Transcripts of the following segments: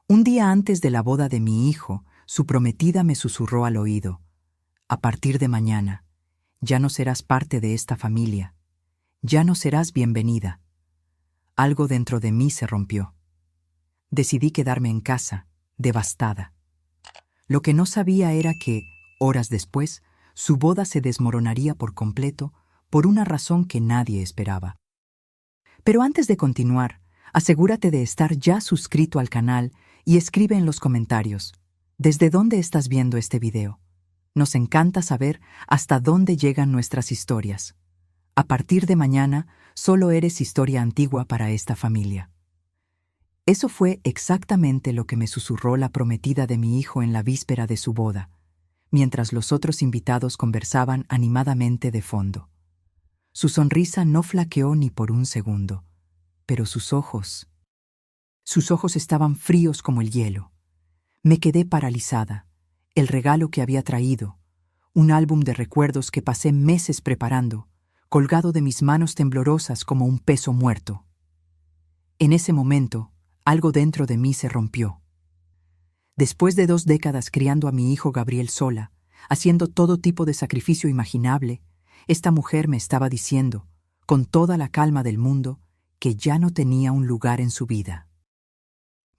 Un día antes de la boda de mi hijo, su prometida me susurró al oído: a partir de mañana, ya no serás parte de esta familia, ya no serás bienvenida. Algo dentro de mí se rompió. Decidí quedarme en casa, devastada. Lo que no sabía era que, horas después, su boda se desmoronaría por completo por una razón que nadie esperaba. Pero antes de continuar, asegúrate de estar ya suscrito al canal y escribe en los comentarios ¿desde dónde estás viendo este video? Nos encanta saber hasta dónde llegan nuestras historias. A partir de mañana, solo eres historia antigua para esta familia. Eso fue exactamente lo que me susurró la prometida de mi hijo en la víspera de su boda, mientras los otros invitados conversaban animadamente de fondo. Su sonrisa no flaqueó ni por un segundo, pero sus ojos estaban fríos como el hielo. Me quedé paralizada. El regalo que había traído, un álbum de recuerdos que pasé meses preparando, colgado de mis manos temblorosas como un peso muerto. En ese momento, algo dentro de mí se rompió. Después de 2 décadas criando a mi hijo Gabriel sola, haciendo todo tipo de sacrificio imaginable, esta mujer me estaba diciendo, con toda la calma del mundo, que ya no tenía un lugar en su vida.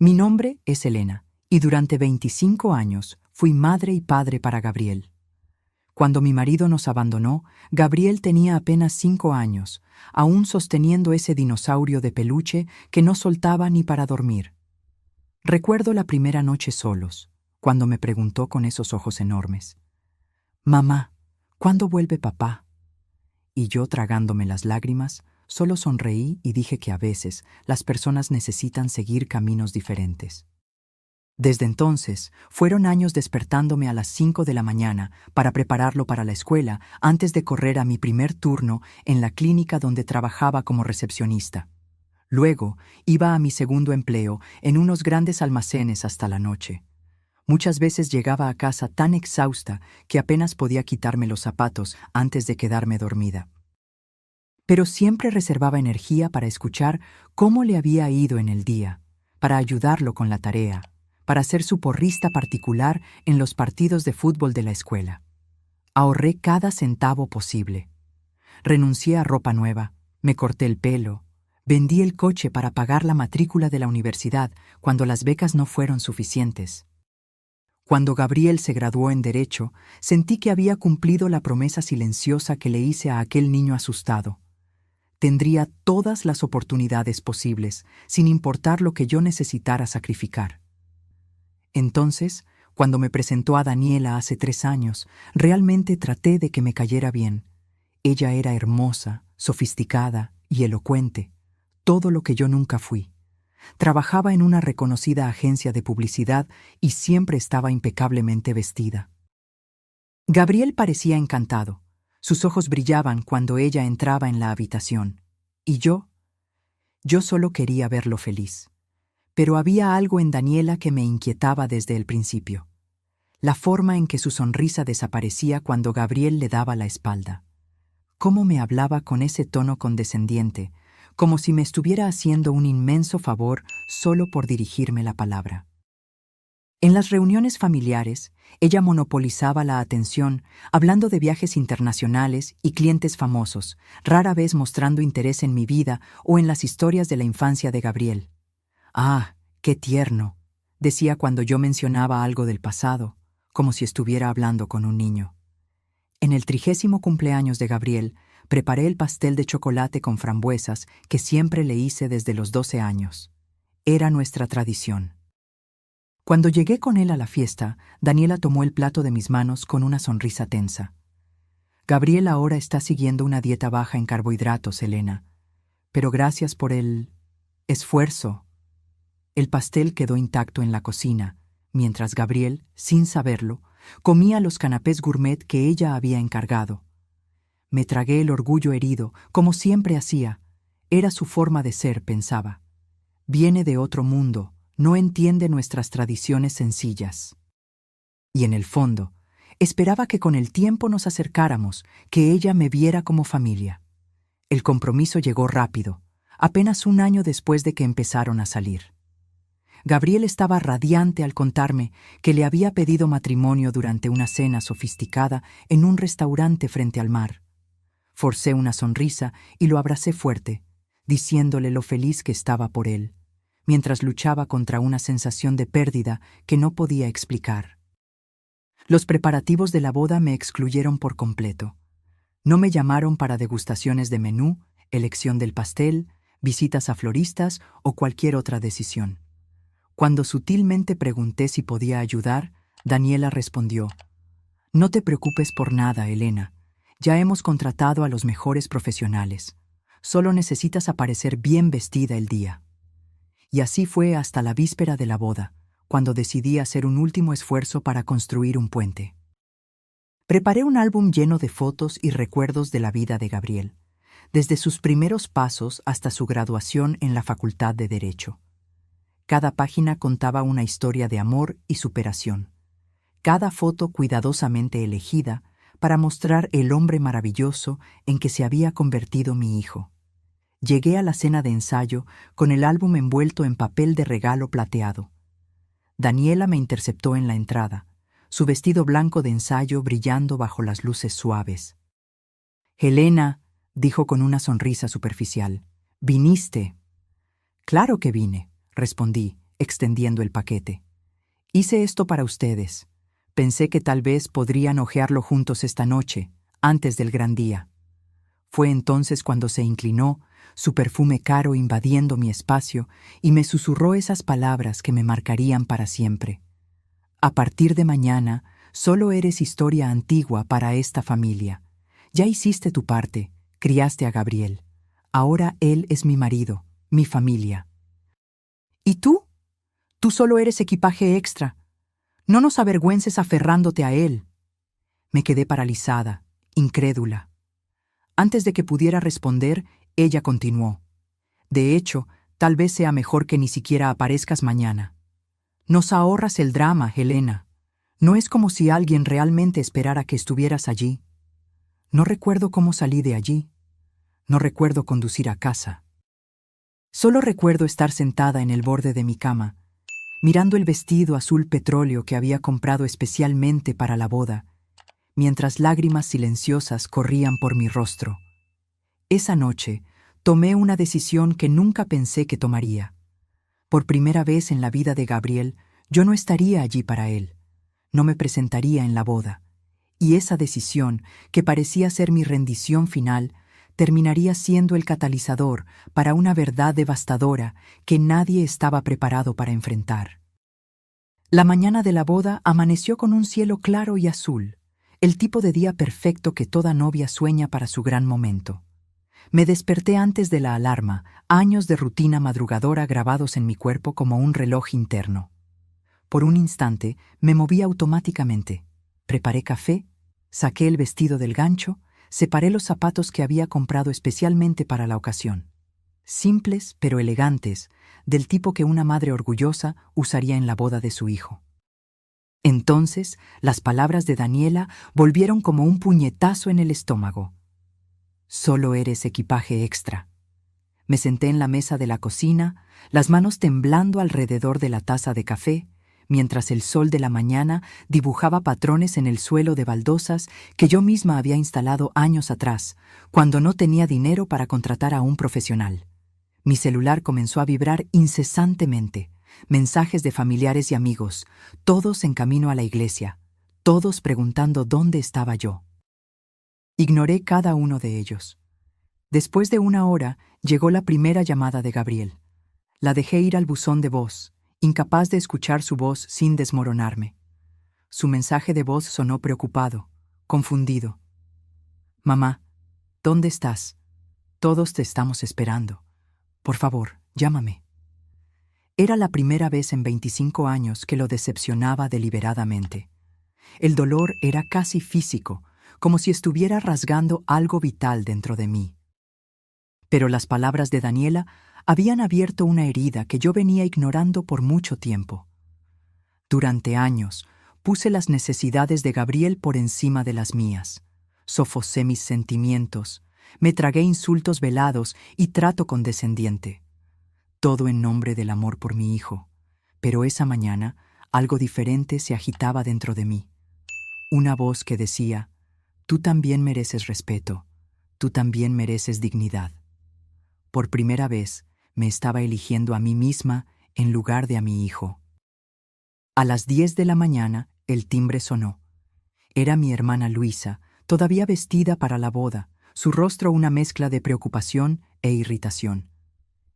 Mi nombre es Elena, y durante 25 años fui madre y padre para Gabriel. Cuando mi marido nos abandonó, Gabriel tenía apenas 5 años, aún sosteniendo ese dinosaurio de peluche que no soltaba ni para dormir. Recuerdo la primera noche solos, cuando me preguntó con esos ojos enormes: «Mamá, ¿cuándo vuelve papá?». Y yo, tragándome las lágrimas, solo sonreí y dije que a veces las personas necesitan seguir caminos diferentes. Desde entonces, fueron años despertándome a las 5 de la mañana para prepararlo para la escuela antes de correr a mi primer turno en la clínica donde trabajaba como recepcionista. Luego, iba a mi segundo empleo en unos grandes almacenes hasta la noche. Muchas veces llegaba a casa tan exhausta que apenas podía quitarme los zapatos antes de quedarme dormida. Pero siempre reservaba energía para escuchar cómo le había ido en el día, para ayudarlo con la tarea, para ser su porrista particular en los partidos de fútbol de la escuela. Ahorré cada centavo posible. Renuncié a ropa nueva, me corté el pelo, vendí el coche para pagar la matrícula de la universidad cuando las becas no fueron suficientes. Cuando Gabriel se graduó en Derecho, sentí que había cumplido la promesa silenciosa que le hice a aquel niño asustado. Tendría todas las oportunidades posibles, sin importar lo que yo necesitara sacrificar. Entonces, cuando me presentó a Daniela hace 3 años, realmente traté de que me cayera bien. Ella era hermosa, sofisticada y elocuente, todo lo que yo nunca fui. Trabajaba en una reconocida agencia de publicidad y siempre estaba impecablemente vestida. Gabriel parecía encantado. Sus ojos brillaban cuando ella entraba en la habitación. Y yo solo quería verlo feliz. Pero había algo en Daniela que me inquietaba desde el principio. La forma en que su sonrisa desaparecía cuando Gabriel le daba la espalda. Cómo me hablaba con ese tono condescendiente, como si me estuviera haciendo un inmenso favor solo por dirigirme la palabra. En las reuniones familiares, ella monopolizaba la atención, hablando de viajes internacionales y clientes famosos, rara vez mostrando interés en mi vida o en las historias de la infancia de Gabriel. «Ah, qué tierno», decía cuando yo mencionaba algo del pasado, como si estuviera hablando con un niño. En el 30º cumpleaños de Gabriel, preparé el pastel de chocolate con frambuesas que siempre le hice desde los 12 años. Era nuestra tradición. Cuando llegué con él a la fiesta, Daniela tomó el plato de mis manos con una sonrisa tensa. «Gabriel ahora está siguiendo una dieta baja en carbohidratos, Elena. Pero gracias por el esfuerzo». El pastel quedó intacto en la cocina, mientras Gabriel, sin saberlo, comía los canapés gourmet que ella había encargado. Me tragué el orgullo herido, como siempre hacía. Era su forma de ser, pensaba. Viene de otro mundo, no entiende nuestras tradiciones sencillas. Y en el fondo, esperaba que con el tiempo nos acercáramos, que ella me viera como familia. El compromiso llegó rápido, apenas 1 año después de que empezaron a salir. Gabriel estaba radiante al contarme que le había pedido matrimonio durante una cena sofisticada en un restaurante frente al mar. Forcé una sonrisa y lo abracé fuerte, diciéndole lo feliz que estaba por él, mientras luchaba contra una sensación de pérdida que no podía explicar. Los preparativos de la boda me excluyeron por completo. No me llamaron para degustaciones de menú, elección del pastel, visitas a floristas o cualquier otra decisión. Cuando sutilmente pregunté si podía ayudar, Daniela respondió: «No te preocupes por nada, Elena. Ya hemos contratado a los mejores profesionales. Solo necesitas aparecer bien vestida el día». Y así fue hasta la víspera de la boda, cuando decidí hacer un último esfuerzo para construir un puente. Preparé un álbum lleno de fotos y recuerdos de la vida de Gabriel, desde sus primeros pasos hasta su graduación en la Facultad de Derecho. Cada página contaba una historia de amor y superación. Cada foto cuidadosamente elegida para mostrar el hombre maravilloso en que se había convertido mi hijo. Llegué a la cena de ensayo con el álbum envuelto en papel de regalo plateado. Daniela me interceptó en la entrada, su vestido blanco de ensayo brillando bajo las luces suaves. «Helena», dijo con una sonrisa superficial, «¿viniste?» «Claro que vine», respondí, extendiendo el paquete. «Hice esto para ustedes. Pensé que tal vez podrían hojearlo juntos esta noche, antes del gran día». Fue entonces cuando se inclinó, su perfume caro invadiendo mi espacio, y me susurró esas palabras que me marcarían para siempre. «A partir de mañana, solo eres historia antigua para esta familia. Ya hiciste tu parte, criaste a Gabriel. Ahora él es mi marido, mi familia». «¿Y tú? Tú solo eres equipaje extra. No nos avergüences aferrándote a él». Me quedé paralizada, incrédula. Antes de que pudiera responder, ella continuó: «De hecho, tal vez sea mejor que ni siquiera aparezcas mañana. Nos ahorras el drama, Helena. No es como si alguien realmente esperara que estuvieras allí. No recuerdo cómo salí de allí. No recuerdo conducir a casa. Solo recuerdo estar sentada en el borde de mi cama, mirando el vestido azul petróleo que había comprado especialmente para la boda, mientras lágrimas silenciosas corrían por mi rostro. Esa noche tomé una decisión que nunca pensé que tomaría. Por primera vez en la vida de Gabriel, yo no estaría allí para él. No me presentaría en la boda. Y esa decisión, que parecía ser mi rendición final, terminaría siendo el catalizador para una verdad devastadora que nadie estaba preparado para enfrentar. La mañana de la boda amaneció con un cielo claro y azul, el tipo de día perfecto que toda novia sueña para su gran momento. Me desperté antes de la alarma, años de rutina madrugadora grabados en mi cuerpo como un reloj interno. Por un instante me moví automáticamente. Preparé café, saqué el vestido del gancho, separé los zapatos que había comprado especialmente para la ocasión. Simples pero elegantes, del tipo que una madre orgullosa usaría en la boda de su hijo. Entonces, las palabras de Daniela volvieron como un puñetazo en el estómago. «Solo eres equipaje extra». Me senté en la mesa de la cocina, las manos temblando alrededor de la taza de café, mientras el sol de la mañana dibujaba patrones en el suelo de baldosas que yo misma había instalado años atrás, cuando no tenía dinero para contratar a un profesional. Mi celular comenzó a vibrar incesantemente, mensajes de familiares y amigos, todos en camino a la iglesia, todos preguntando dónde estaba yo. Ignoré cada uno de ellos. Después de una hora, llegó la primera llamada de Gabriel. La dejé ir al buzón de voz, incapaz de escuchar su voz sin desmoronarme. Su mensaje de voz sonó preocupado, confundido. «Mamá, ¿dónde estás? Todos te estamos esperando. Por favor, llámame». Era la primera vez en 25 años que lo decepcionaba deliberadamente. El dolor era casi físico, como si estuviera rasgando algo vital dentro de mí. Pero las palabras de Daniela habían abierto una herida que yo venía ignorando por mucho tiempo. Durante años, puse las necesidades de Gabriel por encima de las mías. Sofocé mis sentimientos, me tragué insultos velados y trato condescendiente. Todo en nombre del amor por mi hijo. Pero esa mañana, algo diferente se agitaba dentro de mí. Una voz que decía: tú también mereces respeto, tú también mereces dignidad. Por primera vez, me estaba eligiendo a mí misma en lugar de a mi hijo. A las 10 de la mañana, el timbre sonó. Era mi hermana Luisa, todavía vestida para la boda, su rostro una mezcla de preocupación e irritación.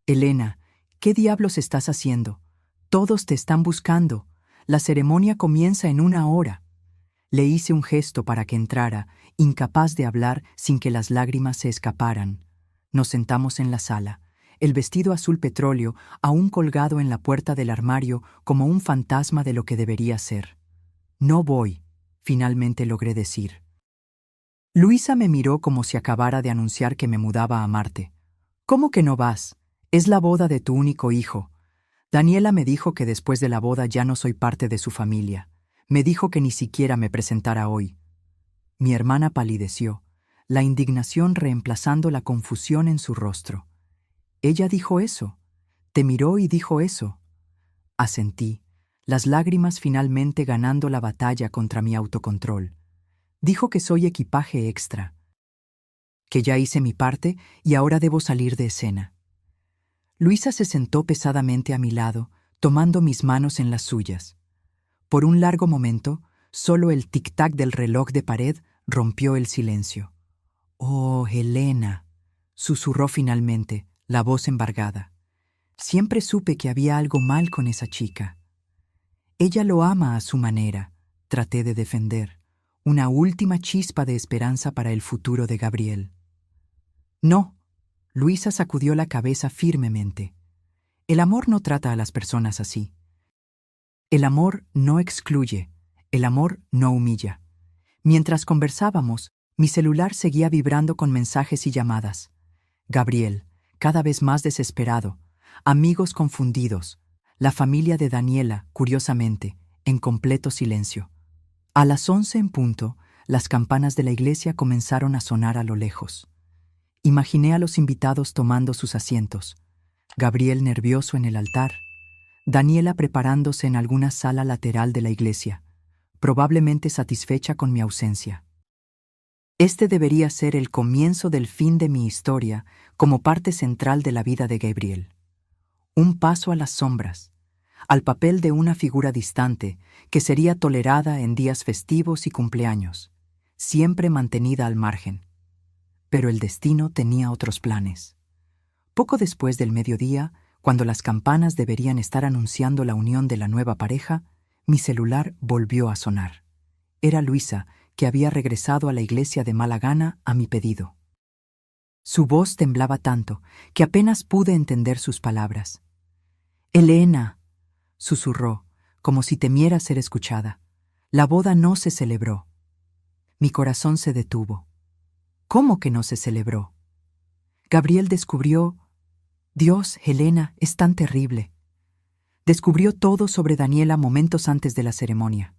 Elena, ¿qué diablos estás haciendo? Todos te están buscando. La ceremonia comienza en 1 hora. Le hice un gesto para que entrara, incapaz de hablar sin que las lágrimas se escaparan. Nos sentamos en la sala, el vestido azul petróleo aún colgado en la puerta del armario como un fantasma de lo que debería ser. No voy, finalmente logré decir. Luisa me miró como si acabara de anunciar que me mudaba a Marte. ¿Cómo que no vas? Es la boda de tu único hijo. Daniela me dijo que después de la boda ya no soy parte de su familia. Me dijo que ni siquiera me presentara hoy. Mi hermana palideció, la indignación reemplazando la confusión en su rostro. Ella dijo eso. Te miró y dijo eso. Asentí, las lágrimas finalmente ganando la batalla contra mi autocontrol. Dijo que soy equipaje extra, que ya hice mi parte y ahora debo salir de escena. Luisa se sentó pesadamente a mi lado, tomando mis manos en las suyas. Por un largo momento, solo el tic-tac del reloj de pared rompió el silencio. «Oh, Helena», susurró finalmente, la voz embargada. «Siempre supe que había algo mal con esa chica. Ella lo ama a su manera», traté de defender, una última chispa de esperanza para el futuro de Gabriel. «No», Luisa sacudió la cabeza firmemente. «El amor no trata a las personas así. El amor no excluye, el amor no humilla». Mientras conversábamos, mi celular seguía vibrando con mensajes y llamadas. Gabriel, cada vez más desesperado, amigos confundidos, la familia de Daniela, curiosamente, en completo silencio. A las 11 en punto, las campanas de la iglesia comenzaron a sonar a lo lejos. Imaginé a los invitados tomando sus asientos, Gabriel nervioso en el altar, Daniela preparándose en alguna sala lateral de la iglesia, probablemente satisfecha con mi ausencia. Este debería ser el comienzo del fin de mi historia como parte central de la vida de Gabriel. Un paso a las sombras, al papel de una figura distante que sería tolerada en días festivos y cumpleaños, siempre mantenida al margen. Pero el destino tenía otros planes. Poco después del mediodía, cuando las campanas deberían estar anunciando la unión de la nueva pareja, mi celular volvió a sonar. Era Luisa, que había regresado a la iglesia de mala gana a mi pedido. Su voz temblaba tanto que apenas pude entender sus palabras. «Elena», susurró, como si temiera ser escuchada. «La boda no se celebró». Mi corazón se detuvo. «¿Cómo que no se celebró?» Gabriel descubrió... Dios, Helena, es tan terrible. Descubrió todo sobre Daniela momentos antes de la ceremonia.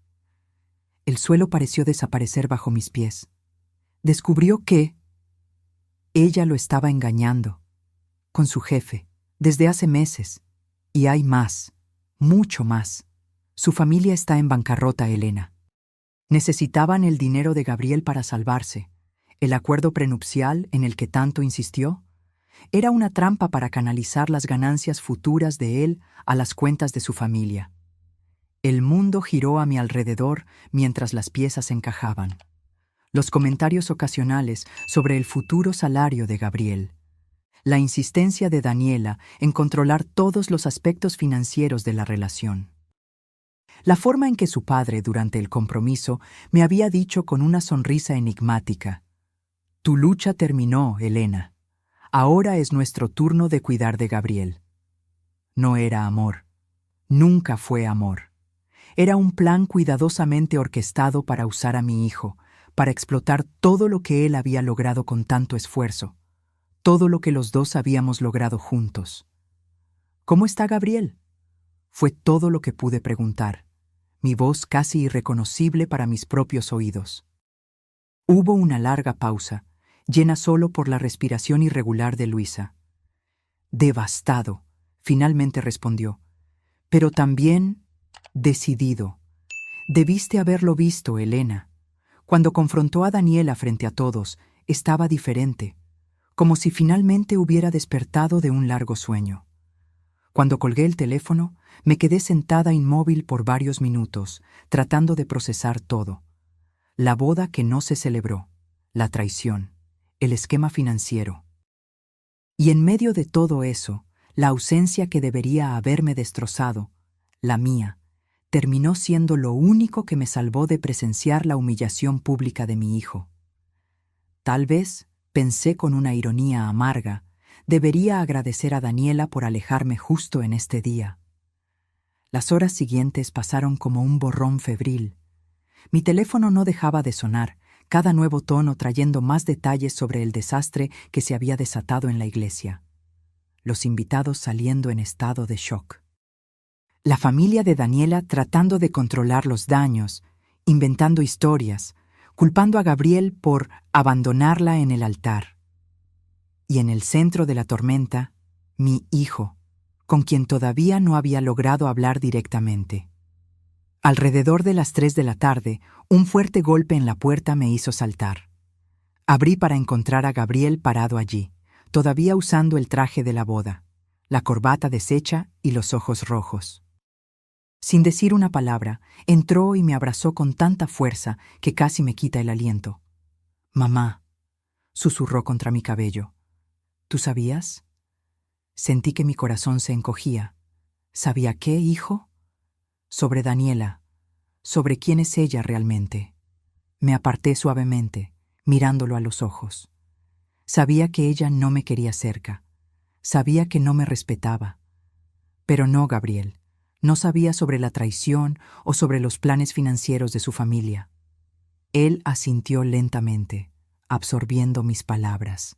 El suelo pareció desaparecer bajo mis pies. Descubrió que ella lo estaba engañando, con su jefe, desde hace meses. Y hay más, mucho más. Su familia está en bancarrota, Helena. Necesitaban el dinero de Gabriel para salvarse. El acuerdo prenupcial en el que tanto insistió era una trampa para canalizar las ganancias futuras de él a las cuentas de su familia. El mundo giró a mi alrededor mientras las piezas encajaban. Los comentarios ocasionales sobre el futuro salario de Gabriel. La insistencia de Daniela en controlar todos los aspectos financieros de la relación. La forma en que su padre, durante el compromiso, me había dicho con una sonrisa enigmática: «Tu lucha terminó, Helena. Ahora es nuestro turno de cuidar de Gabriel». No era amor. Nunca fue amor. Era un plan cuidadosamente orquestado para usar a mi hijo, para explotar todo lo que él había logrado con tanto esfuerzo, todo lo que los dos habíamos logrado juntos. «¿Cómo está Gabriel?», fue todo lo que pude preguntar, mi voz casi irreconocible para mis propios oídos. Hubo una larga pausa, llena solo por la respiración irregular de Luisa. «Devastado», finalmente respondió, pero también decidido. Debiste haberlo visto, Elena. Cuando confrontó a Daniela frente a todos, estaba diferente, como si finalmente hubiera despertado de un largo sueño. Cuando colgué el teléfono, me quedé sentada inmóvil por varios minutos, tratando de procesar todo. La boda que no se celebró, la traición, el esquema financiero. Y en medio de todo eso, la ausencia que debería haberme destrozado, la mía, terminó siendo lo único que me salvó de presenciar la humillación pública de mi hijo. Tal vez, pensé con una ironía amarga, debería agradecer a Daniela por alejarme justo en este día. Las horas siguientes pasaron como un borrón febril. Mi teléfono no dejaba de sonar, cada nuevo tono trayendo más detalles sobre el desastre que se había desatado en la iglesia. Los invitados saliendo en estado de shock. La familia de Daniela tratando de controlar los daños, inventando historias, culpando a Gabriel por abandonarla en el altar. Y en el centro de la tormenta, mi hijo, con quien todavía no había logrado hablar directamente. Alrededor de las 3 de la tarde, un fuerte golpe en la puerta me hizo saltar. Abrí para encontrar a Gabriel parado allí, todavía usando el traje de la boda, la corbata deshecha y los ojos rojos. Sin decir una palabra, entró y me abrazó con tanta fuerza que casi me quita el aliento. «Mamá», susurró contra mi cabello. «¿Tú sabías?» Sentí que mi corazón se encogía. ¿Sabía qué, hijo? Sobre Daniela, sobre quién es ella realmente. Me aparté suavemente, mirándolo a los ojos. Sabía que ella no me quería cerca. Sabía que no me respetaba. Pero no, Gabriel. No sabía sobre la traición o sobre los planes financieros de su familia. Él asintió lentamente, absorbiendo mis palabras.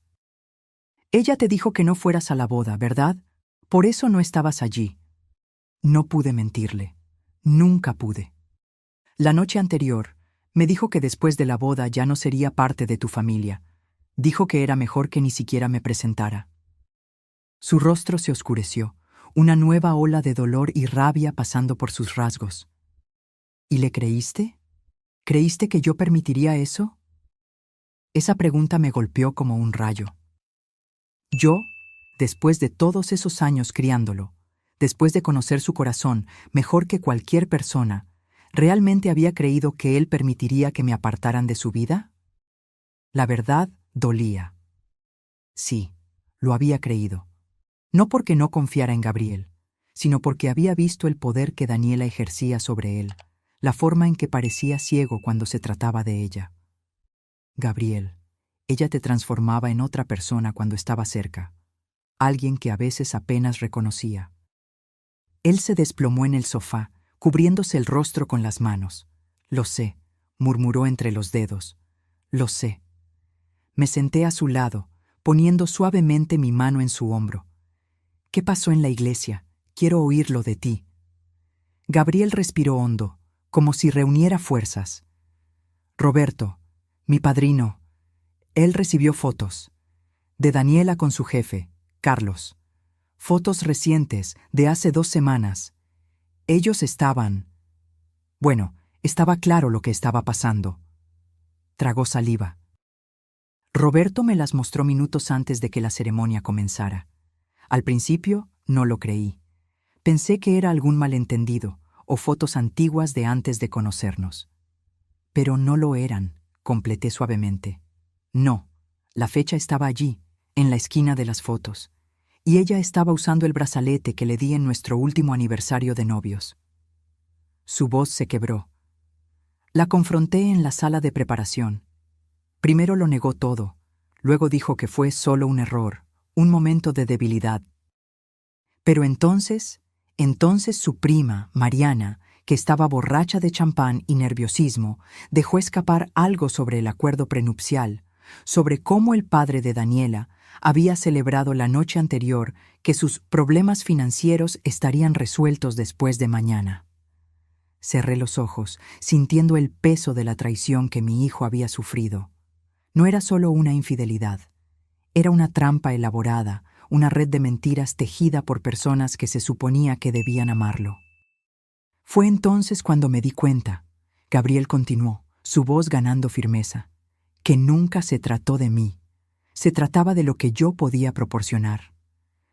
Ella te dijo que no fueras a la boda, ¿verdad? Por eso no estabas allí. No pude mentirle. Nunca pude. La noche anterior, me dijo que después de la boda ya no sería parte de tu familia. Dijo que era mejor que ni siquiera me presentara. Su rostro se oscureció, una nueva ola de dolor y rabia pasando por sus rasgos. ¿Y le creíste? ¿Creíste que yo permitiría eso? Esa pregunta me golpeó como un rayo. Yo, después de todos esos años criándolo, después de conocer su corazón mejor que cualquier persona, ¿realmente había creído que él permitiría que me apartaran de su vida? La verdad dolía. Sí, lo había creído. No porque no confiara en Gabriel, sino porque había visto el poder que Daniela ejercía sobre él, la forma en que parecía ciego cuando se trataba de ella. Gabriel, ella te transformaba en otra persona cuando estaba cerca, alguien que a veces apenas reconocía. Él se desplomó en el sofá, cubriéndose el rostro con las manos. «Lo sé», murmuró entre los dedos. «Lo sé». Me senté a su lado, poniendo suavemente mi mano en su hombro. «¿Qué pasó en la iglesia? Quiero oírlo de ti». Gabriel respiró hondo, como si reuniera fuerzas. «Roberto, mi padrino, él recibió fotos. De Daniela con su jefe, Carlos. Fotos recientes, de hace 2 semanas. Ellos estaban... Bueno, estaba claro lo que estaba pasando». Tragó saliva. Roberto me las mostró minutos antes de que la ceremonia comenzara. Al principio, no lo creí. Pensé que era algún malentendido o fotos antiguas de antes de conocernos. Pero no lo eran, completé suavemente. No, la fecha estaba allí, en la esquina de las fotos, y ella estaba usando el brazalete que le di en nuestro último aniversario de novios. Su voz se quebró. La confronté en la sala de preparación. Primero lo negó todo, luego dijo que fue solo un error, un momento de debilidad. Pero entonces su prima, Mariana, que estaba borracha de champán y nerviosismo, dejó escapar algo sobre el acuerdo prenupcial, sobre cómo el padre de Daniela había celebrado la noche anterior que sus problemas financieros estarían resueltos después de mañana. Cerré los ojos, sintiendo el peso de la traición que mi hijo había sufrido. No era solo una infidelidad, era una trampa elaborada, una red de mentiras tejida por personas que se suponía que debían amarlo. Fue entonces cuando me di cuenta, Gabriel continuó, su voz ganando firmeza, que nunca se trató de mí. Se trataba de lo que yo podía proporcionar.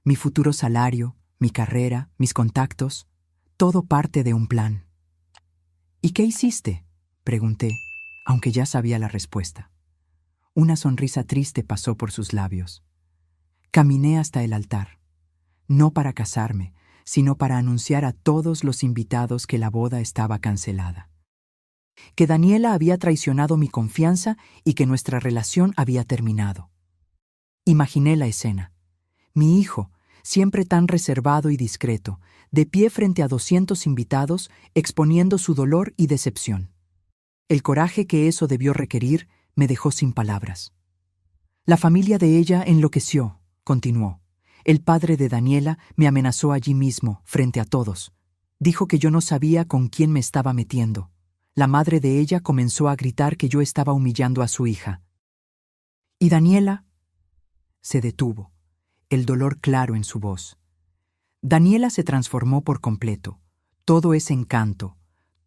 Mi futuro salario, mi carrera, mis contactos, todo parte de un plan. ¿Y qué hiciste?, pregunté, aunque ya sabía la respuesta. Una sonrisa triste pasó por sus labios. Caminé hasta el altar, no para casarme, sino para anunciar a todos los invitados que la boda estaba cancelada. Que Daniela había traicionado mi confianza y que nuestra relación había terminado. Imaginé la escena. Mi hijo, siempre tan reservado y discreto, de pie frente a 200 invitados, exponiendo su dolor y decepción. El coraje que eso debió requerir me dejó sin palabras. La familia de ella enloqueció, continuó. El padre de Daniela me amenazó allí mismo, frente a todos. Dijo que yo no sabía con quién me estaba metiendo. La madre de ella comenzó a gritar que yo estaba humillando a su hija. ¿Y Daniela? Se detuvo, el dolor claro en su voz. Daniela se transformó por completo. Todo ese encanto,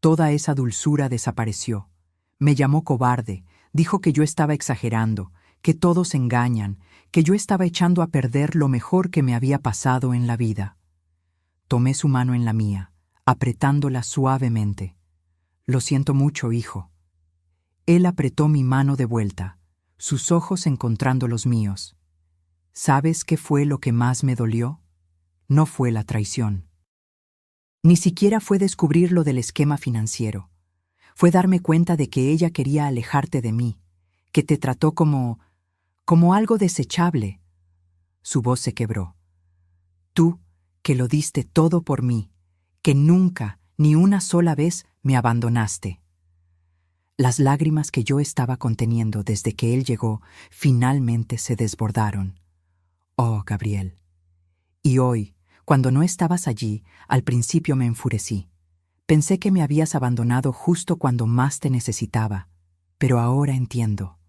toda esa dulzura desapareció. Me llamó cobarde, dijo que yo estaba exagerando, que todos engañan, que yo estaba echando a perder lo mejor que me había pasado en la vida. Tomé su mano en la mía, apretándola suavemente. Lo siento mucho, hijo. Él apretó mi mano de vuelta, sus ojos encontrando los míos. ¿Sabes qué fue lo que más me dolió? No fue la traición. Ni siquiera fue descubrir lo del esquema financiero. Fue darme cuenta de que ella quería alejarte de mí, que te trató como algo desechable. Su voz se quebró. Tú, que lo diste todo por mí, que nunca, ni una sola vez, me abandonaste. Las lágrimas que yo estaba conteniendo desde que él llegó, finalmente se desbordaron. Oh, Gabriel. Y hoy, cuando no estabas allí, al principio me enfurecí. Pensé que me habías abandonado justo cuando más te necesitaba, pero ahora entiendo.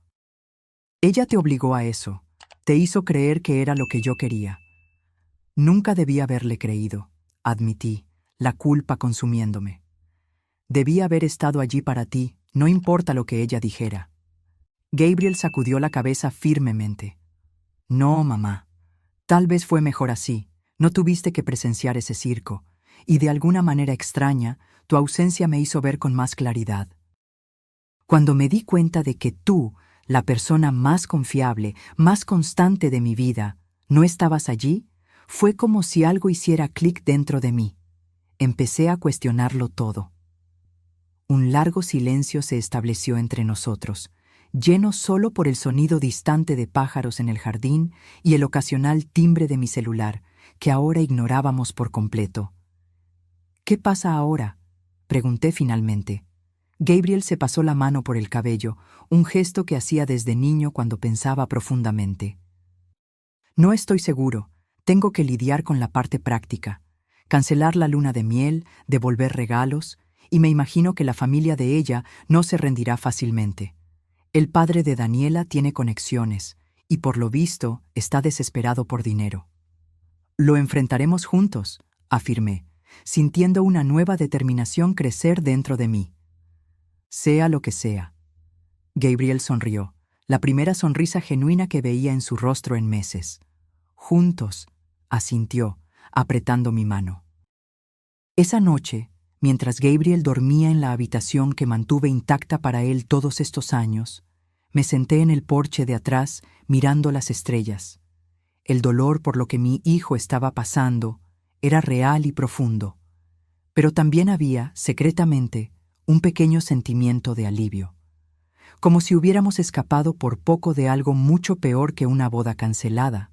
Ella te obligó a eso, te hizo creer que era lo que yo quería. Nunca debí haberle creído, admití, la culpa consumiéndome. Debí haber estado allí para ti, no importa lo que ella dijera. Gabriel sacudió la cabeza firmemente. No, mamá. Tal vez fue mejor así. No tuviste que presenciar ese circo, y de alguna manera extraña, tu ausencia me hizo ver con más claridad. Cuando me di cuenta de que tú, la persona más confiable, más constante de mi vida, no estabas allí, fue como si algo hiciera clic dentro de mí. Empecé a cuestionarlo todo. Un largo silencio se estableció entre nosotros, lleno solo por el sonido distante de pájaros en el jardín y el ocasional timbre de mi celular, que ahora ignorábamos por completo. ¿Qué pasa ahora?, pregunté finalmente. Gabriel se pasó la mano por el cabello, un gesto que hacía desde niño cuando pensaba profundamente. No estoy seguro, tengo que lidiar con la parte práctica, cancelar la luna de miel, devolver regalos, y me imagino que la familia de ella no se rendirá fácilmente. El padre de Daniela tiene conexiones, y por lo visto está desesperado por dinero. Lo enfrentaremos juntos, afirmé, sintiendo una nueva determinación crecer dentro de mí. Sea lo que sea. Gabriel sonrió, la primera sonrisa genuina que veía en su rostro en meses. Juntos, asintió, apretando mi mano. Esa noche, mientras Gabriel dormía en la habitación que mantuve intacta para él todos estos años, me senté en el porche de atrás mirando las estrellas. El dolor por lo que mi hijo estaba pasando era real y profundo, pero también había, secretamente, un pequeño sentimiento de alivio, como si hubiéramos escapado por poco de algo mucho peor que una boda cancelada,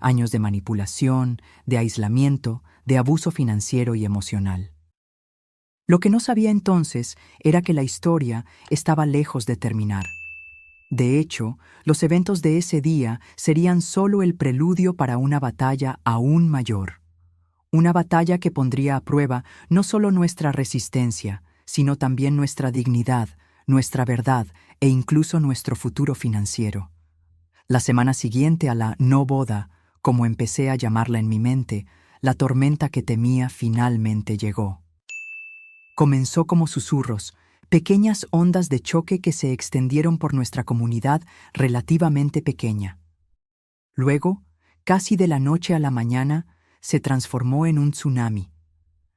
años de manipulación, de aislamiento, de abuso financiero y emocional. Lo que no sabía entonces era que la historia estaba lejos de terminar. De hecho, los eventos de ese día serían solo el preludio para una batalla aún mayor. Una batalla que pondría a prueba no solo nuestra resistencia, sino también nuestra dignidad, nuestra verdad e incluso nuestro futuro financiero. La semana siguiente a la no boda, como empecé a llamarla en mi mente, la tormenta que temía finalmente llegó. Comenzó como susurros, pequeñas ondas de choque que se extendieron por nuestra comunidad relativamente pequeña. Luego, casi de la noche a la mañana, se transformó en un tsunami.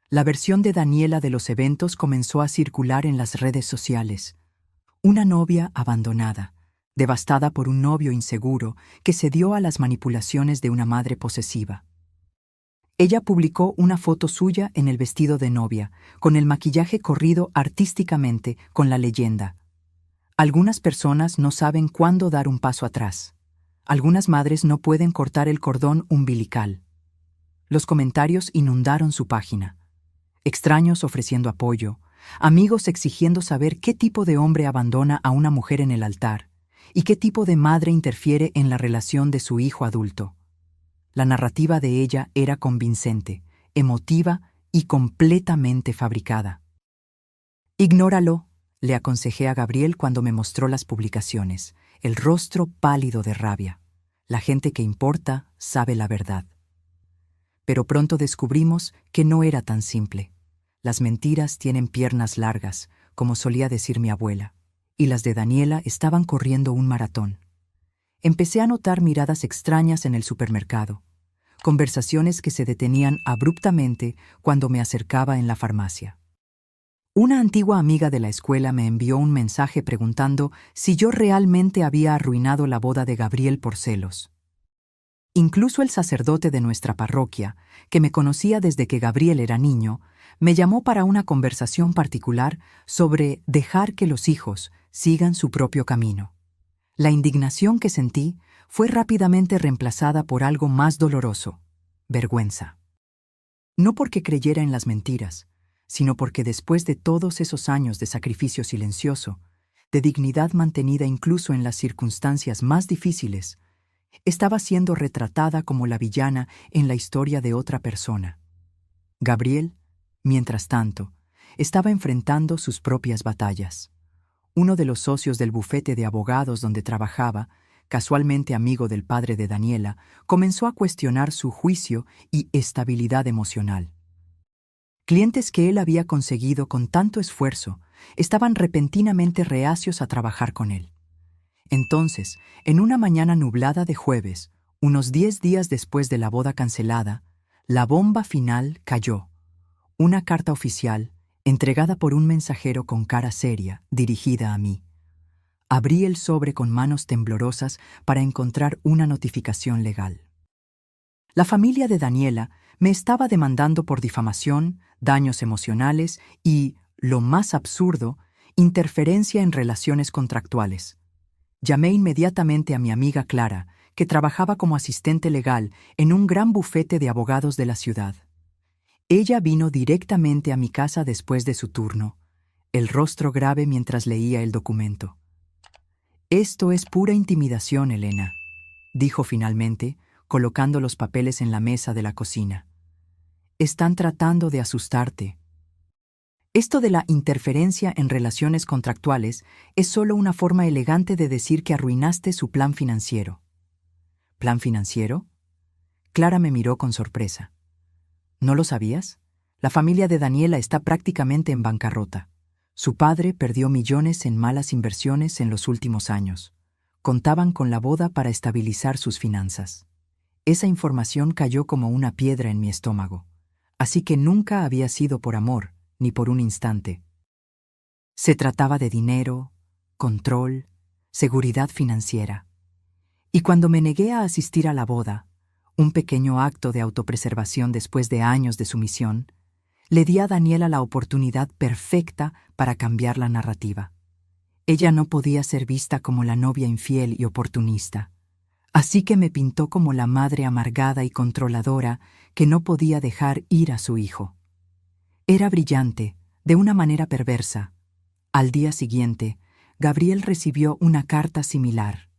La versión de Daniela de los eventos comenzó a circular en las redes sociales. Una novia abandonada, devastada por un novio inseguro que cedió a las manipulaciones de una madre posesiva. Ella publicó una foto suya en el vestido de novia, con el maquillaje corrido artísticamente con la leyenda: algunas personas no saben cuándo dar un paso atrás. Algunas madres no pueden cortar el cordón umbilical. Los comentarios inundaron su página. Extraños ofreciendo apoyo, amigos exigiendo saber qué tipo de hombre abandona a una mujer en el altar y qué tipo de madre interfiere en la relación de su hijo adulto. La narrativa de ella era convincente, emotiva y completamente fabricada. «Ignóralo», le aconsejé a Gabriel cuando me mostró las publicaciones, el rostro pálido de rabia. La gente que importa sabe la verdad. Pero pronto descubrimos que no era tan simple. Las mentiras tienen piernas largas, como solía decir mi abuela, y las de Daniela estaban corriendo un maratón. Empecé a notar miradas extrañas en el supermercado, conversaciones que se detenían abruptamente cuando me acercaba en la farmacia. Una antigua amiga de la escuela me envió un mensaje preguntando si yo realmente había arruinado la boda de Gabriel por celos. Incluso el sacerdote de nuestra parroquia, que me conocía desde que Gabriel era niño, me llamó para una conversación particular sobre dejar que los hijos sigan su propio camino. La indignación que sentí fue rápidamente reemplazada por algo más doloroso: vergüenza. No porque creyera en las mentiras, sino porque después de todos esos años de sacrificio silencioso, de dignidad mantenida incluso en las circunstancias más difíciles, estaba siendo retratada como la villana en la historia de otra persona. Gabriel, mientras tanto, estaba enfrentando sus propias batallas. Uno de los socios del bufete de abogados donde trabajaba, casualmente amigo del padre de Daniela, comenzó a cuestionar su juicio y estabilidad emocional. Clientes que él había conseguido con tanto esfuerzo estaban repentinamente reacios a trabajar con él. Entonces, en una mañana nublada de jueves, unos 10 días después de la boda cancelada, la bomba final cayó. Una carta oficial, entregada por un mensajero con cara seria, dirigida a mí. Abrí el sobre con manos temblorosas para encontrar una notificación legal. La familia de Daniela me estaba demandando por difamación, daños emocionales y, lo más absurdo, interferencia en relaciones contractuales. Llamé inmediatamente a mi amiga Clara, que trabajaba como asistente legal en un gran bufete de abogados de la ciudad. Ella vino directamente a mi casa después de su turno, el rostro grave mientras leía el documento. «Esto es pura intimidación, Elena», dijo finalmente, colocando los papeles en la mesa de la cocina. «Están tratando de asustarte». Esto de la interferencia en relaciones contractuales es solo una forma elegante de decir que arruinaste su plan financiero. ¿Plan financiero? Clara me miró con sorpresa. ¿No lo sabías? La familia de Daniela está prácticamente en bancarrota. Su padre perdió millones en malas inversiones en los últimos años. Contaban con la boda para estabilizar sus finanzas. Esa información cayó como una piedra en mi estómago. Así que nunca había sido por amor, ni por un instante. Se trataba de dinero, control, seguridad financiera. Y cuando me negué a asistir a la boda, un pequeño acto de autopreservación después de años de sumisión, le di a Daniela la oportunidad perfecta para cambiar la narrativa. Ella no podía ser vista como la novia infiel y oportunista, así que me pintó como la madre amargada y controladora que no podía dejar ir a su hijo. Era brillante, de una manera perversa. Al día siguiente, Gabriel recibió una carta similar.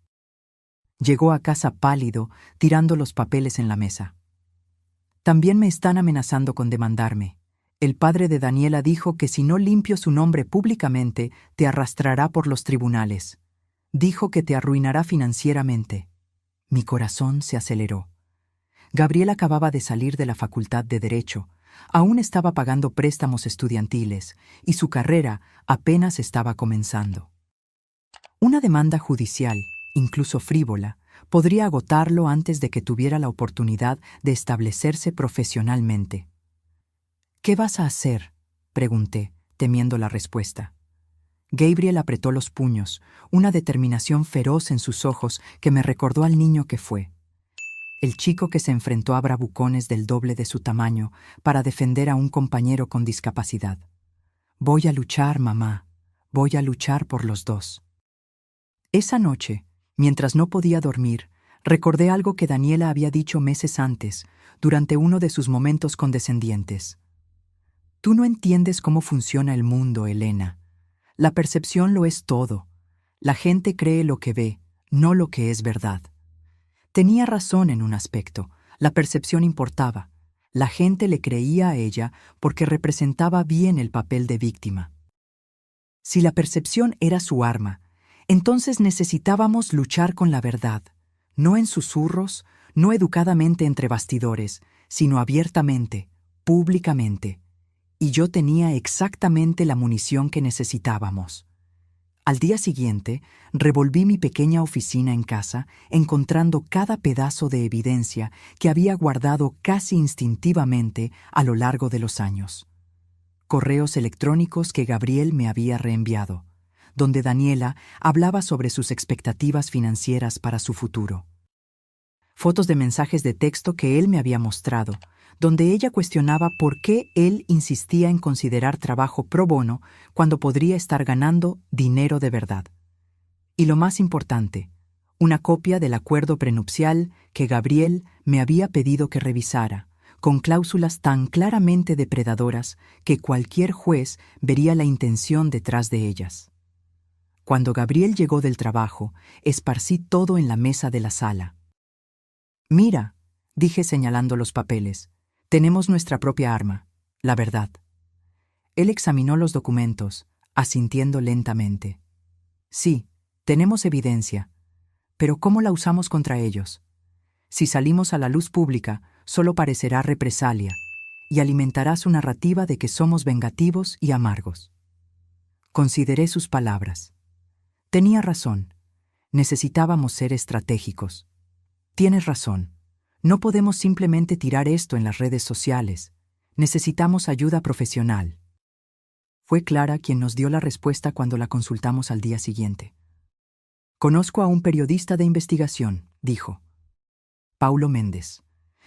Llegó a casa pálido, tirando los papeles en la mesa. «También me están amenazando con demandarme. El padre de Daniela dijo que si no limpio su nombre públicamente, te arrastrará por los tribunales. Dijo que te arruinará financieramente». Mi corazón se aceleró. Gabriel acababa de salir de la Facultad de Derecho, aún estaba pagando préstamos estudiantiles y su carrera apenas estaba comenzando. Una demanda judicial, incluso frívola, podría agotarlo antes de que tuviera la oportunidad de establecerse profesionalmente. «¿Qué vas a hacer?», pregunté, temiendo la respuesta. Gabriel apretó los puños, una determinación feroz en sus ojos que me recordó al niño que fue. El chico que se enfrentó a bravucones del doble de su tamaño para defender a un compañero con discapacidad. «Voy a luchar, mamá. Voy a luchar por los dos». Esa noche, mientras no podía dormir, recordé algo que Daniela había dicho meses antes, durante uno de sus momentos condescendientes. «Tú no entiendes cómo funciona el mundo, Elena. La percepción lo es todo. La gente cree lo que ve, no lo que es verdad». Tenía razón en un aspecto. La percepción importaba. La gente le creía a ella porque representaba bien el papel de víctima. Si la percepción era su arma, entonces necesitábamos luchar con la verdad, no en susurros, no educadamente entre bastidores, sino abiertamente, públicamente. Y yo tenía exactamente la munición que necesitábamos. Al día siguiente, revolví mi pequeña oficina en casa, encontrando cada pedazo de evidencia que había guardado casi instintivamente a lo largo de los años. Correos electrónicos que Gabriel me había reenviado, donde Daniela hablaba sobre sus expectativas financieras para su futuro. Fotos de mensajes de texto que él me había mostrado, donde ella cuestionaba por qué él insistía en considerar trabajo pro bono cuando podría estar ganando dinero de verdad. Y lo más importante, una copia del acuerdo prenupcial que Gabriel me había pedido que revisara, con cláusulas tan claramente depredadoras que cualquier juez vería la intención detrás de ellas. Cuando Gabriel llegó del trabajo, esparcí todo en la mesa de la sala. «Mira», dije señalando los papeles, «tenemos nuestra propia arma, la verdad». Él examinó los documentos, asintiendo lentamente. «Sí, tenemos evidencia, pero ¿cómo la usamos contra ellos? Si salimos a la luz pública, solo parecerá represalia y alimentará su narrativa de que somos vengativos y amargos». Consideré sus palabras. Tenía razón. Necesitábamos ser estratégicos. Tienes razón. No podemos simplemente tirar esto en las redes sociales. Necesitamos ayuda profesional. Fue Clara quien nos dio la respuesta cuando la consultamos al día siguiente. «Conozco a un periodista de investigación», dijo. «Paulo Méndez.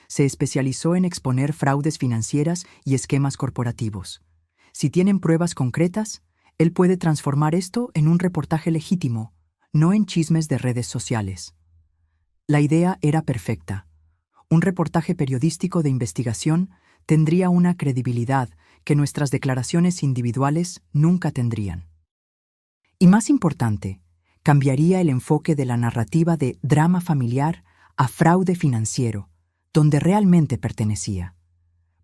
Se especializó en exponer fraudes financieras y esquemas corporativos. Si tienen pruebas concretas, él puede transformar esto en un reportaje legítimo, no en chismes de redes sociales». La idea era perfecta. Un reportaje periodístico de investigación tendría una credibilidad que nuestras declaraciones individuales nunca tendrían. Y más importante, cambiaría el enfoque de la narrativa de drama familiar a fraude financiero, donde realmente pertenecía.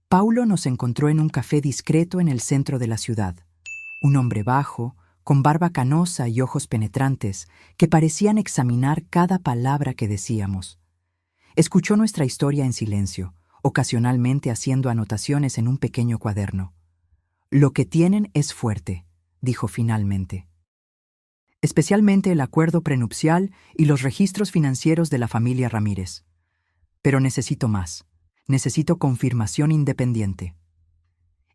Paulo nos encontró en un café discreto en el centro de la ciudad. Un hombre bajo, con barba canosa y ojos penetrantes, que parecían examinar cada palabra que decíamos. Escuchó nuestra historia en silencio, ocasionalmente haciendo anotaciones en un pequeño cuaderno. «Lo que tienen es fuerte», dijo finalmente. «Especialmente el acuerdo prenupcial y los registros financieros de la familia Ramírez. Pero necesito más. Necesito confirmación independiente».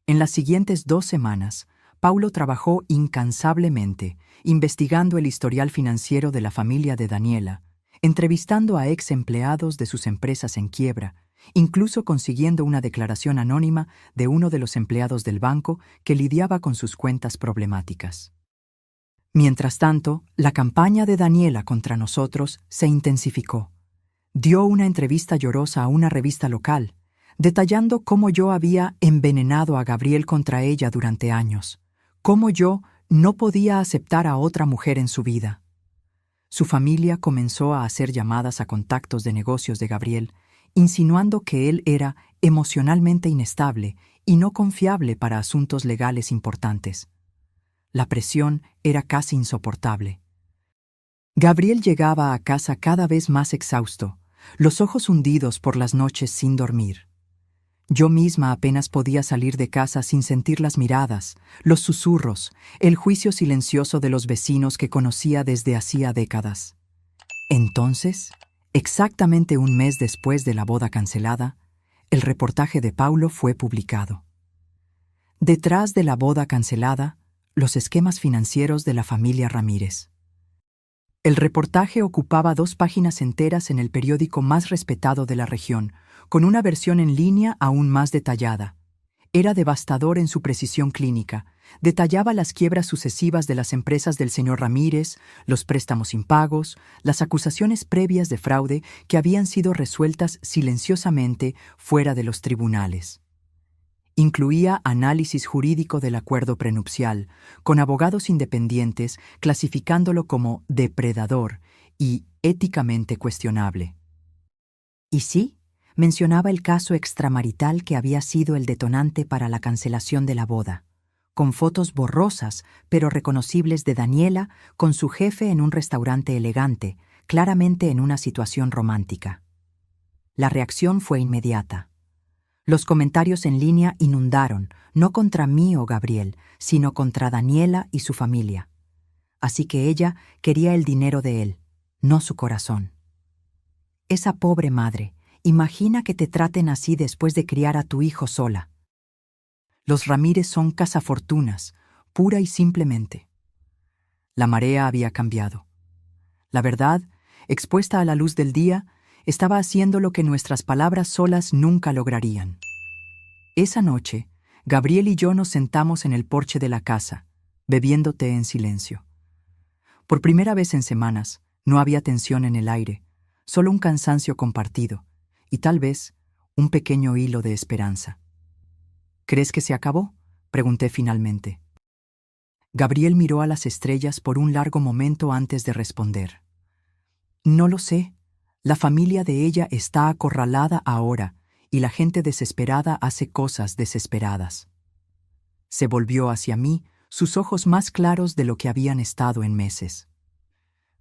En las siguientes 2 semanas, Paulo trabajó incansablemente, investigando el historial financiero de la familia de Daniela, entrevistando a ex empleados de sus empresas en quiebra, incluso consiguiendo una declaración anónima de uno de los empleados del banco que lidiaba con sus cuentas problemáticas. Mientras tanto, la campaña de Daniela contra nosotros se intensificó. Dio una entrevista llorosa a una revista local, detallando cómo yo había envenenado a Gabriel contra ella durante años, cómo yo no podía aceptar a otra mujer en su vida. Su familia comenzó a hacer llamadas a contactos de negocios de Gabriel, insinuando que él era emocionalmente inestable y no confiable para asuntos legales importantes. La presión era casi insoportable. Gabriel llegaba a casa cada vez más exhausto, los ojos hundidos por las noches sin dormir. Yo misma apenas podía salir de casa sin sentir las miradas, los susurros, el juicio silencioso de los vecinos que conocía desde hacía décadas. Entonces, exactamente un mes después de la boda cancelada, el reportaje de Paulo fue publicado. Detrás de la boda cancelada, los esquemas financieros de la familia Ramírez. El reportaje ocupaba 2 páginas enteras en el periódico más respetado de la región, con una versión en línea aún más detallada. Era devastador en su precisión clínica. Detallaba las quiebras sucesivas de las empresas del señor Ramírez, los préstamos impagos, las acusaciones previas de fraude que habían sido resueltas silenciosamente fuera de los tribunales. Incluía análisis jurídico del acuerdo prenupcial, con abogados independientes clasificándolo como depredador y éticamente cuestionable. Y sí, mencionaba el caso extramarital que había sido el detonante para la cancelación de la boda, con fotos borrosas pero reconocibles de Daniela con su jefe en un restaurante elegante, claramente en una situación romántica. La reacción fue inmediata. Los comentarios en línea inundaron, no contra mí o Gabriel, sino contra Daniela y su familia. Así que ella quería el dinero de él, no su corazón. Esa pobre madre, imagina que te traten así después de criar a tu hijo sola. Los Ramírez son cazafortunas, pura y simplemente. La marea había cambiado. La verdad, expuesta a la luz del día, estaba haciendo lo que nuestras palabras solas nunca lograrían. Esa noche, Gabriel y yo nos sentamos en el porche de la casa, bebiendo té en silencio. Por primera vez en semanas, no había tensión en el aire, solo un cansancio compartido, y tal vez un pequeño hilo de esperanza. ¿Crees que se acabó?, pregunté finalmente. Gabriel miró a las estrellas por un largo momento antes de responder. No lo sé. La familia de ella está acorralada ahora, y la gente desesperada hace cosas desesperadas. Se volvió hacia mí, sus ojos más claros de lo que habían estado en meses.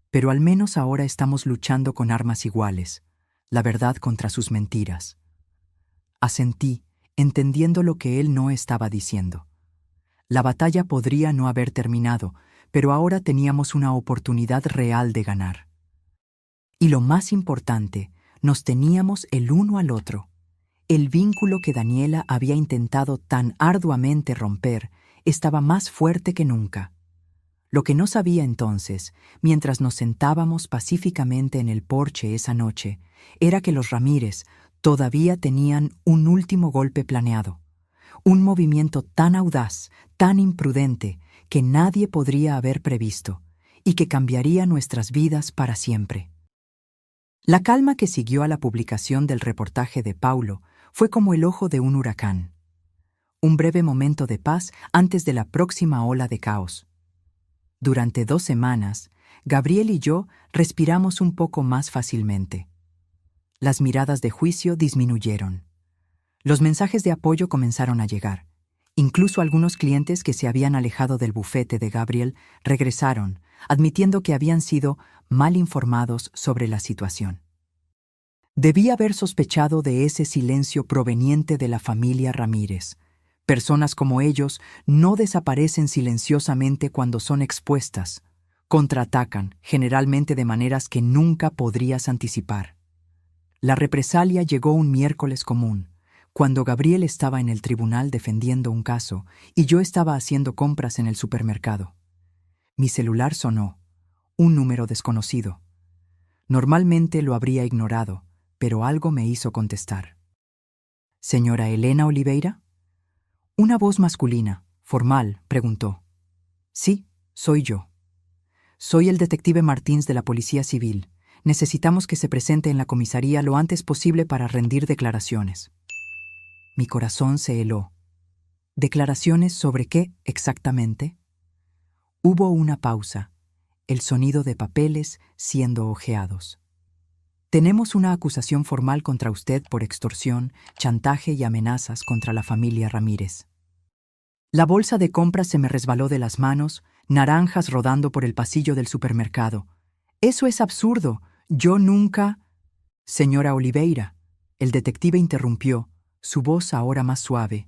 Pero al menos ahora estamos luchando con armas iguales, la verdad contra sus mentiras. Asentí, entendiendo lo que él no estaba diciendo. La batalla podría no haber terminado, pero ahora teníamos una oportunidad real de ganar. Y lo más importante, nos teníamos el uno al otro. El vínculo que Daniela había intentado tan arduamente romper estaba más fuerte que nunca. Lo que no sabía entonces, mientras nos sentábamos pacíficamente en el porche esa noche, era que los Ramírez todavía tenían un último golpe planeado. Un movimiento tan audaz, tan imprudente, que nadie podría haber previsto, y que cambiaría nuestras vidas para siempre. La calma que siguió a la publicación del reportaje de Paulo fue como el ojo de un huracán. Un breve momento de paz antes de la próxima ola de caos. Durante 2 semanas, Gabriel y yo respiramos un poco más fácilmente. Las miradas de juicio disminuyeron. Los mensajes de apoyo comenzaron a llegar. Incluso algunos clientes que se habían alejado del bufete de Gabriel regresaron, admitiendo que habían sido mal informados sobre la situación. Debí haber sospechado de ese silencio proveniente de la familia Ramírez. Personas como ellos no desaparecen silenciosamente cuando son expuestas. Contraatacan, generalmente de maneras que nunca podrías anticipar. La represalia llegó un miércoles común, cuando Gabriel estaba en el tribunal defendiendo un caso y yo estaba haciendo compras en el supermercado. Mi celular sonó, un número desconocido. Normalmente lo habría ignorado, pero algo me hizo contestar. ¿Señora Elena Oliveira? Una voz masculina, formal, preguntó. Sí, soy yo. Soy el detective Martins de la Policía Civil. Necesitamos que se presente en la comisaría lo antes posible para rendir declaraciones. Mi corazón se heló. ¿Declaraciones sobre qué exactamente? Hubo una pausa, el sonido de papeles siendo hojeados. Tenemos una acusación formal contra usted por extorsión, chantaje y amenazas contra la familia Ramírez. La bolsa de compras se me resbaló de las manos, naranjas rodando por el pasillo del supermercado. Eso es absurdo. Yo nunca... Señora Oliveira, el detective interrumpió, Su voz ahora más suave.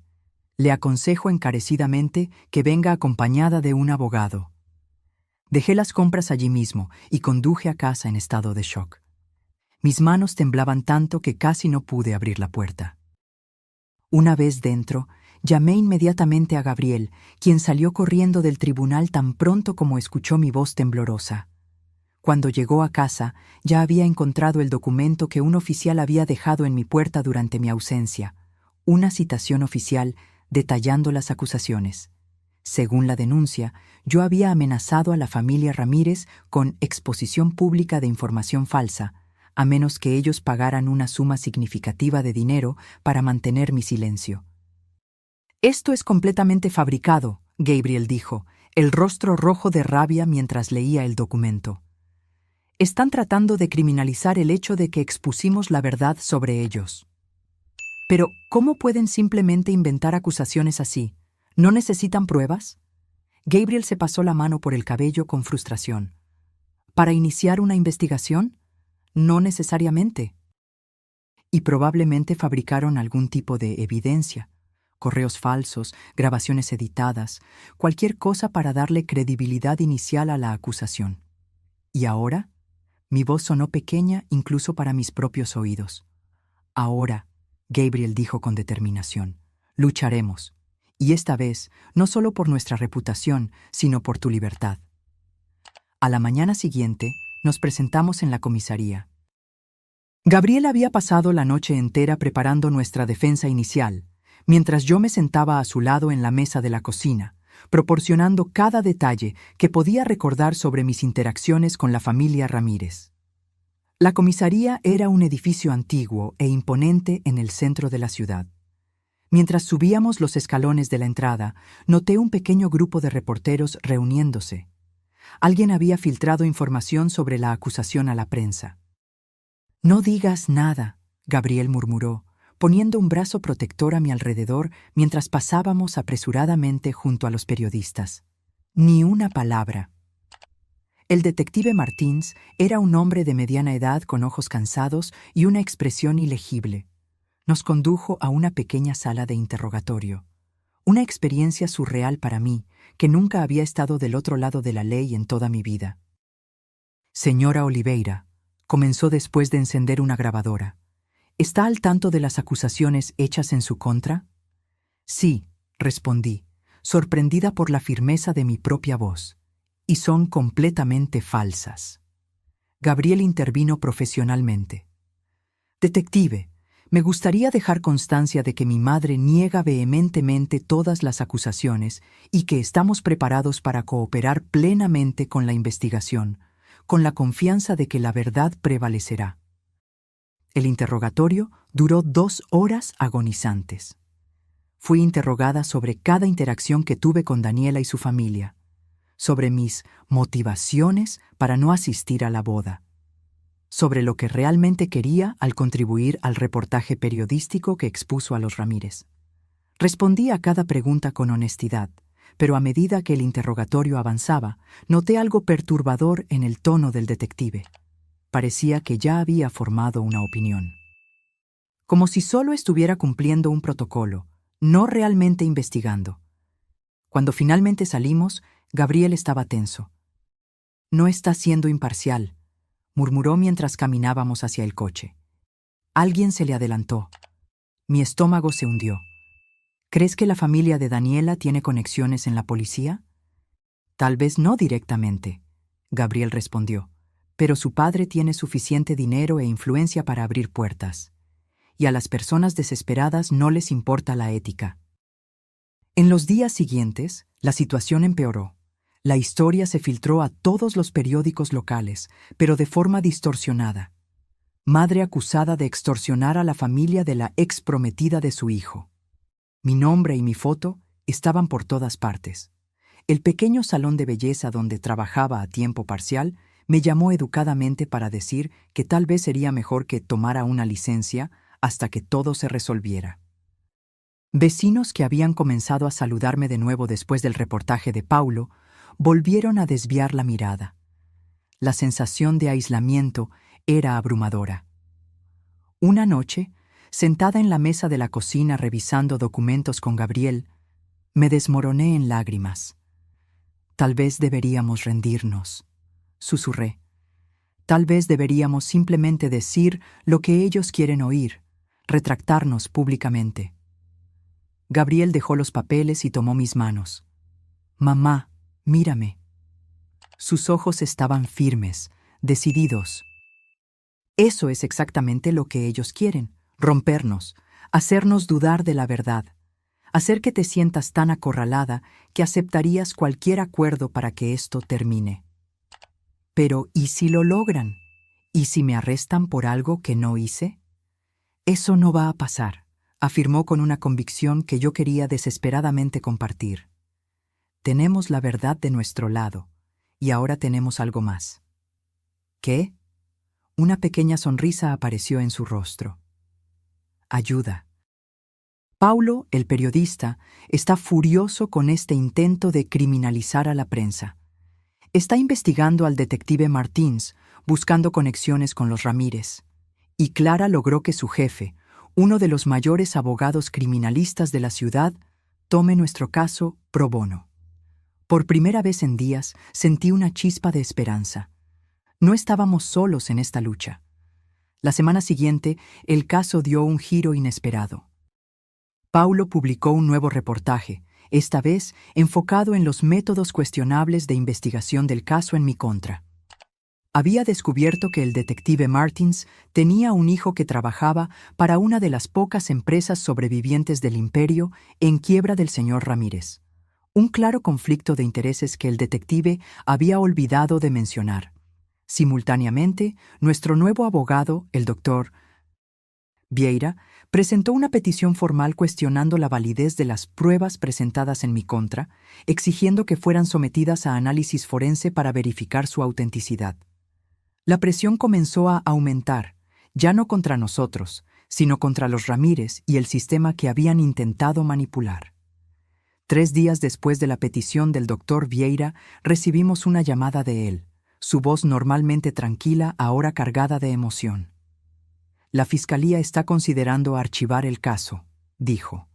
Le aconsejo encarecidamente que venga acompañada de un abogado. Dejé las compras allí mismo y conduje a casa en estado de shock. Mis manos temblaban tanto que casi no pude abrir la puerta. Una vez dentro, llamé inmediatamente a Gabriel, quien salió corriendo del tribunal tan pronto como escuchó mi voz temblorosa. Cuando llegó a casa, ya había encontrado el documento que un oficial había dejado en mi puerta durante mi ausencia, una citación oficial detallando las acusaciones. Según la denuncia, yo había amenazado a la familia Ramírez con exposición pública de información falsa, a menos que ellos pagaran una suma significativa de dinero para mantener mi silencio. «Esto es completamente fabricado», Gabriel dijo, el rostro rojo de rabia mientras leía el documento. «Están tratando de criminalizar el hecho de que expusimos la verdad sobre ellos». «Pero, ¿cómo pueden simplemente inventar acusaciones así? ¿No necesitan pruebas?» Gabriel se pasó la mano por el cabello con frustración. «¿Para iniciar una investigación? No necesariamente». Y probablemente fabricaron algún tipo de evidencia. Correos falsos, grabaciones editadas, cualquier cosa para darle credibilidad inicial a la acusación. ¿Y ahora? Mi voz sonó pequeña incluso para mis propios oídos. «Ahora», Gabriel dijo con determinación, «lucharemos. Y esta vez, no solo por nuestra reputación, sino por tu libertad». A la mañana siguiente, nos presentamos en la comisaría. Gabriel había pasado la noche entera preparando nuestra defensa inicial, mientras yo me sentaba a su lado en la mesa de la cocina, proporcionando cada detalle que podía recordar sobre mis interacciones con la familia Ramírez. La comisaría era un edificio antiguo e imponente en el centro de la ciudad. Mientras subíamos los escalones de la entrada, noté un pequeño grupo de reporteros reuniéndose. Alguien había filtrado información sobre la acusación a la prensa. «No digas nada», Gabriel murmuró, poniendo un brazo protector a mi alrededor mientras pasábamos apresuradamente junto a los periodistas. «Ni una palabra». El detective Martins era un hombre de mediana edad con ojos cansados y una expresión ilegible. Nos condujo a una pequeña sala de interrogatorio. Una experiencia surreal para mí, que nunca había estado del otro lado de la ley en toda mi vida. «Señora Oliveira», comenzó después de encender una grabadora, «¿está al tanto de las acusaciones hechas en su contra?» «Sí», respondí, sorprendida por la firmeza de mi propia voz. «Y son completamente falsas». Gabriel intervino profesionalmente. «Detective, me gustaría dejar constancia de que mi madre niega vehementemente todas las acusaciones y que estamos preparados para cooperar plenamente con la investigación, con la confianza de que la verdad prevalecerá». El interrogatorio duró 2 horas agonizantes. Fui interrogada sobre cada interacción que tuve con Daniela y su familia, sobre mis motivaciones para no asistir a la boda, sobre lo que realmente quería al contribuir al reportaje periodístico que expuso a los Ramírez. Respondí a cada pregunta con honestidad, pero a medida que el interrogatorio avanzaba, noté algo perturbador en el tono del detective. Parecía que ya había formado una opinión. Como si solo estuviera cumpliendo un protocolo, no realmente investigando. Cuando finalmente salimos, Gabriel estaba tenso. «No está siendo imparcial», murmuró mientras caminábamos hacia el coche. Alguien se le adelantó. Mi estómago se hundió. «¿Crees que la familia de Daniela tiene conexiones en la policía?» «Tal vez no directamente», Gabriel respondió, «pero su padre tiene suficiente dinero e influencia para abrir puertas. Y a las personas desesperadas no les importa la ética». En los días siguientes, la situación empeoró. La historia se filtró a todos los periódicos locales, pero de forma distorsionada. Madre acusada de extorsionar a la familia de la ex prometida de su hijo. Mi nombre y mi foto estaban por todas partes. El pequeño salón de belleza donde trabajaba a tiempo parcial me llamó educadamente para decir que tal vez sería mejor que tomara una licencia hasta que todo se resolviera. Vecinos que habían comenzado a saludarme de nuevo después del reportaje de Paulo volvieron a desviar la mirada. La sensación de aislamiento era abrumadora. Una noche, sentada en la mesa de la cocina revisando documentos con Gabriel, me desmoroné en lágrimas. Tal vez deberíamos rendirnos, susurré. Tal vez deberíamos simplemente decir lo que ellos quieren oír, retractarnos públicamente. Gabriel dejó los papeles y tomó mis manos. Mamá, mírame. Sus ojos estaban firmes, decididos. Eso es exactamente lo que ellos quieren, rompernos, hacernos dudar de la verdad, hacer que te sientas tan acorralada que aceptarías cualquier acuerdo para que esto termine. Pero, ¿y si lo logran? ¿Y si me arrestan por algo que no hice? Eso no va a pasar, afirmó con una convicción que yo quería desesperadamente compartir. Tenemos la verdad de nuestro lado, y ahora tenemos algo más. ¿Qué? Una pequeña sonrisa apareció en su rostro. Ayuda. Paulo, el periodista, está furioso con este intento de criminalizar a la prensa. Está investigando al detective Martins, buscando conexiones con los Ramírez. Y Clara logró que su jefe, uno de los mayores abogados criminalistas de la ciudad, tome nuestro caso pro bono. Por primera vez en días sentí una chispa de esperanza. No estábamos solos en esta lucha. La semana siguiente, el caso dio un giro inesperado. Paulo publicó un nuevo reportaje, esta vez enfocado en los métodos cuestionables de investigación del caso en mi contra. Había descubierto que el detective Martins tenía un hijo que trabajaba para una de las pocas empresas sobrevivientes del imperio en quiebra del señor Ramírez. Un claro conflicto de intereses que el detective había olvidado de mencionar. Simultáneamente, nuestro nuevo abogado, el doctor Vieira, presentó una petición formal cuestionando la validez de las pruebas presentadas en mi contra, exigiendo que fueran sometidas a análisis forense para verificar su autenticidad. La presión comenzó a aumentar, ya no contra nosotros, sino contra los Ramírez y el sistema que habían intentado manipular. 3 días después de la petición del doctor Vieira, recibimos una llamada de él, su voz normalmente tranquila, ahora cargada de emoción. La Fiscalía está considerando archivar el caso, dijo.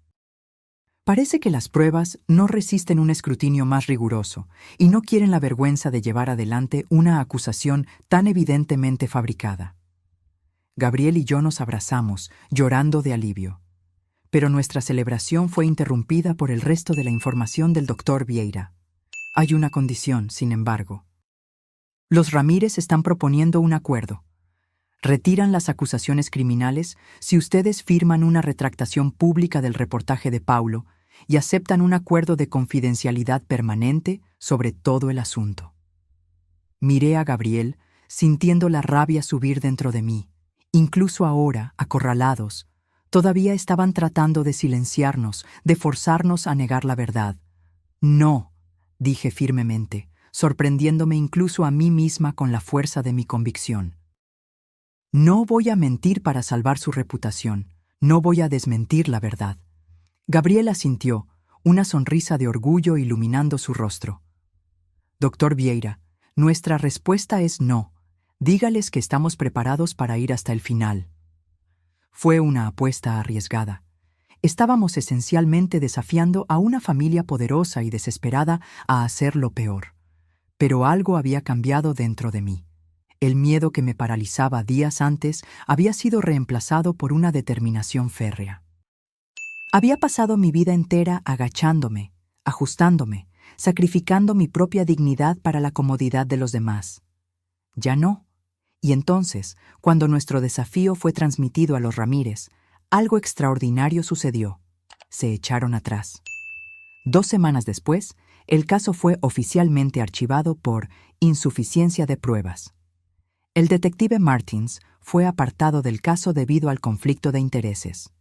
Parece que las pruebas no resisten un escrutinio más riguroso y no quieren la vergüenza de llevar adelante una acusación tan evidentemente fabricada. Gabriel y yo nos abrazamos, llorando de alivio. Pero nuestra celebración fue interrumpida por el resto de la información del doctor Vieira. Hay una condición, sin embargo. Los Ramírez están proponiendo un acuerdo. Retiran las acusaciones criminales si ustedes firman una retractación pública del reportaje de Paulo y aceptan un acuerdo de confidencialidad permanente sobre todo el asunto. Miré a Gabriel, sintiendo la rabia subir dentro de mí. Incluso ahora, acorralados, todavía estaban tratando de silenciarnos, de forzarnos a negar la verdad. No, dije firmemente, sorprendiéndome incluso a mí misma con la fuerza de mi convicción. No voy a mentir para salvar su reputación, no voy a desmentir la verdad. Gabriel asintió, una sonrisa de orgullo iluminando su rostro. Doctor Vieira, nuestra respuesta es no. Dígales que estamos preparados para ir hasta el final. Fue una apuesta arriesgada. Estábamos esencialmente desafiando a una familia poderosa y desesperada a hacer lo peor. Pero algo había cambiado dentro de mí. El miedo que me paralizaba días antes había sido reemplazado por una determinación férrea. Había pasado mi vida entera agachándome, ajustándome, sacrificando mi propia dignidad para la comodidad de los demás. Ya no. Y entonces, cuando nuestro desafío fue transmitido a los Ramírez, algo extraordinario sucedió. Se echaron atrás. 2 semanas después, el caso fue oficialmente archivado por insuficiencia de pruebas. El detective Martins fue apartado del caso debido al conflicto de intereses.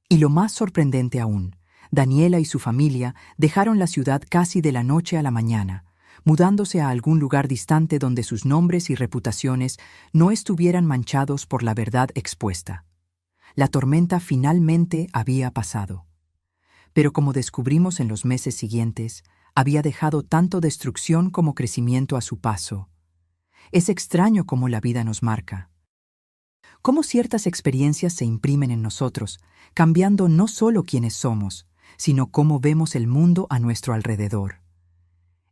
Y lo más sorprendente aún, Daniela y su familia dejaron la ciudad casi de la noche a la mañana, mudándose a algún lugar distante donde sus nombres y reputaciones no estuvieran manchados por la verdad expuesta. La tormenta finalmente había pasado. Pero como descubrimos en los meses siguientes, había dejado tanto destrucción como crecimiento a su paso. Es extraño cómo la vida nos marca. cómo ciertas experiencias se imprimen en nosotros, cambiando no solo quiénes somos, sino cómo vemos el mundo a nuestro alrededor.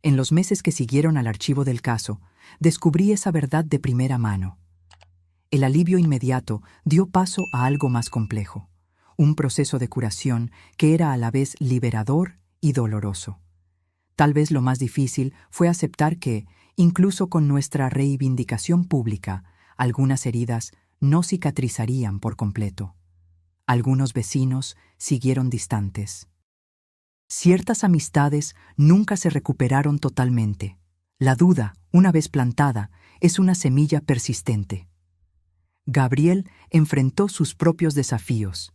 En los meses que siguieron al archivo del caso, descubrí esa verdad de primera mano. El alivio inmediato dio paso a algo más complejo, un proceso de curación que era a la vez liberador y doloroso. Tal vez lo más difícil fue aceptar que, incluso con nuestra reivindicación pública, algunas heridas no cicatrizarían por completo. Algunos vecinos siguieron distantes. Ciertas amistades nunca se recuperaron totalmente. La duda, una vez plantada, es una semilla persistente. Gabriel enfrentó sus propios desafíos.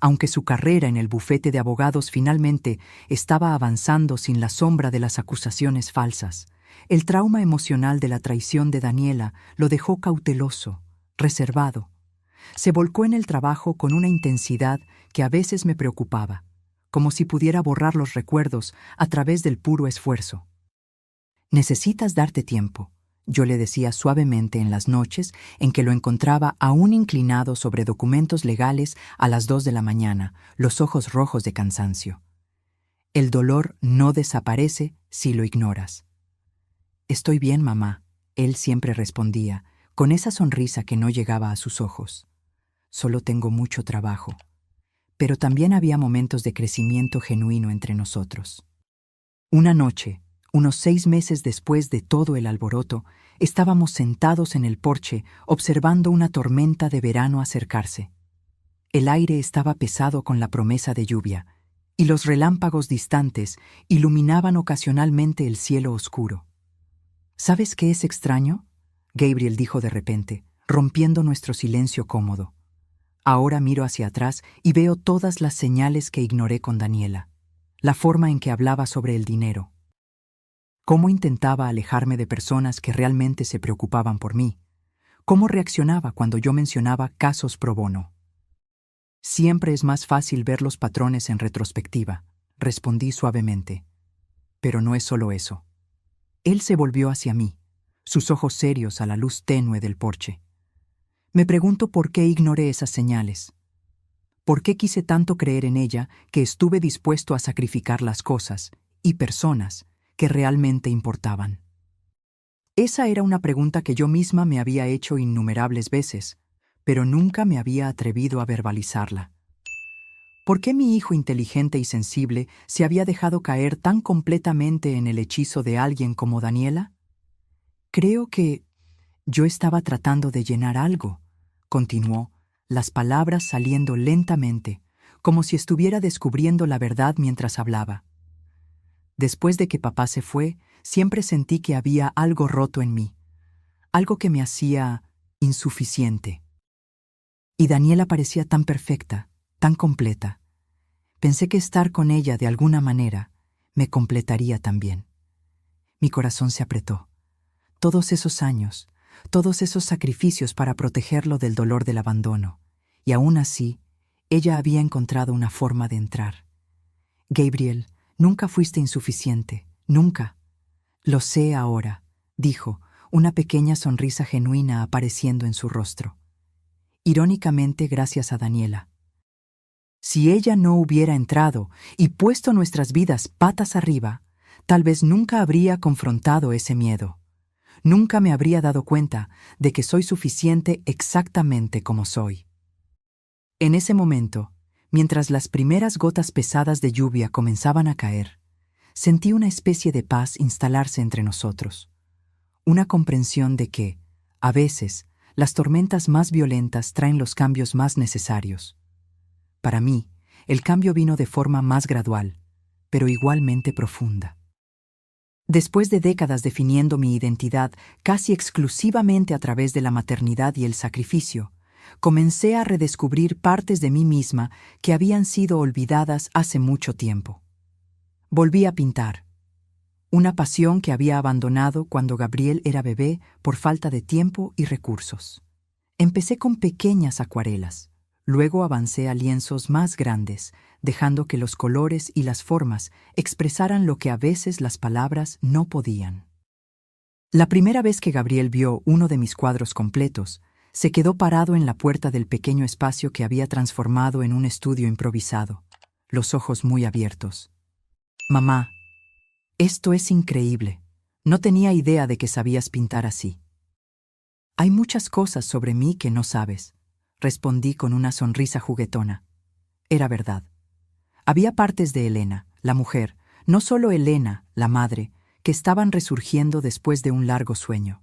Aunque su carrera en el bufete de abogados finalmente estaba avanzando sin la sombra de las acusaciones falsas, el trauma emocional de la traición de Daniela lo dejó cauteloso, reservado. Se volcó en el trabajo con una intensidad que a veces me preocupaba, como si pudiera borrar los recuerdos a través del puro esfuerzo. «Necesitas darte tiempo», yo le decía suavemente en las noches en que lo encontraba aún inclinado sobre documentos legales a las 2 de la mañana, los ojos rojos de cansancio. El dolor no desaparece si lo ignoras. «Estoy bien, mamá», él siempre respondía, con esa sonrisa que no llegaba a sus ojos. «Solo tengo mucho trabajo». Pero también había momentos de crecimiento genuino entre nosotros. Una noche, unos 6 meses después de todo el alboroto, estábamos sentados en el porche observando una tormenta de verano acercarse. El aire estaba pesado con la promesa de lluvia, y los relámpagos distantes iluminaban ocasionalmente el cielo oscuro. «¿Sabes qué es extraño?», Gabriel dijo de repente, rompiendo nuestro silencio cómodo. «Ahora miro hacia atrás y veo todas las señales que ignoré con Daniela. La forma en que hablaba sobre el dinero. Cómo intentaba alejarme de personas que realmente se preocupaban por mí. Cómo reaccionaba cuando yo mencionaba casos pro bono. Siempre es más fácil ver los patrones en retrospectiva», respondí suavemente. «Pero no es solo eso». Él se volvió hacia mí, sus ojos serios a la luz tenue del porche. «Me pregunto por qué ignoré esas señales. ¿Por qué quise tanto creer en ella que estuve dispuesto a sacrificar las cosas y personas que realmente importaban?» Esa era una pregunta que yo misma me había hecho innumerables veces, pero nunca me había atrevido a verbalizarla. ¿Por qué mi hijo inteligente y sensible se había dejado caer tan completamente en el hechizo de alguien como Daniela? «Creo que yo estaba tratando de llenar algo», continuó, las palabras saliendo lentamente, como si estuviera descubriendo la verdad mientras hablaba. «Después de que papá se fue, siempre sentí que había algo roto en mí, algo que me hacía insuficiente. Y Daniela parecía tan perfecta, tan completa. Pensé que estar con ella de alguna manera me completaría también». Mi corazón se apretó. Todos esos años, todos esos sacrificios para protegerlo del dolor del abandono, y aún así, ella había encontrado una forma de entrar. «Gabriel, nunca fuiste insuficiente, nunca». «Lo sé ahora», dijo, una pequeña sonrisa genuina apareciendo en su rostro. Irónicamente, gracias a Daniela. Si ella no hubiera entrado y puesto nuestras vidas patas arriba, tal vez nunca habría confrontado ese miedo. Nunca me habría dado cuenta de que soy suficiente exactamente como soy. En ese momento, mientras las primeras gotas pesadas de lluvia comenzaban a caer, sentí una especie de paz instalarse entre nosotros. Una comprensión de que, a veces, las tormentas más violentas traen los cambios más necesarios. Para mí, el cambio vino de forma más gradual, pero igualmente profunda. Después de décadas definiendo mi identidad casi exclusivamente a través de la maternidad y el sacrificio, comencé a redescubrir partes de mí misma que habían sido olvidadas hace mucho tiempo. Volví a pintar, una pasión que había abandonado cuando Gabriel era bebé por falta de tiempo y recursos. Empecé con pequeñas acuarelas, luego avancé a lienzos más grandes, dejando que los colores y las formas expresaran lo que a veces las palabras no podían. La primera vez que Gabriel vio uno de mis cuadros completos, Se quedó parado en la puerta del pequeño espacio que había transformado en un estudio improvisado, los ojos muy abiertos. Mamá, esto es increíble. No tenía idea de que sabías pintar así. Hay muchas cosas sobre mí que no sabes, respondí con una sonrisa juguetona. Era verdad. Había partes de Elena, la mujer, no solo Elena, la madre, que estaban resurgiendo después de un largo sueño.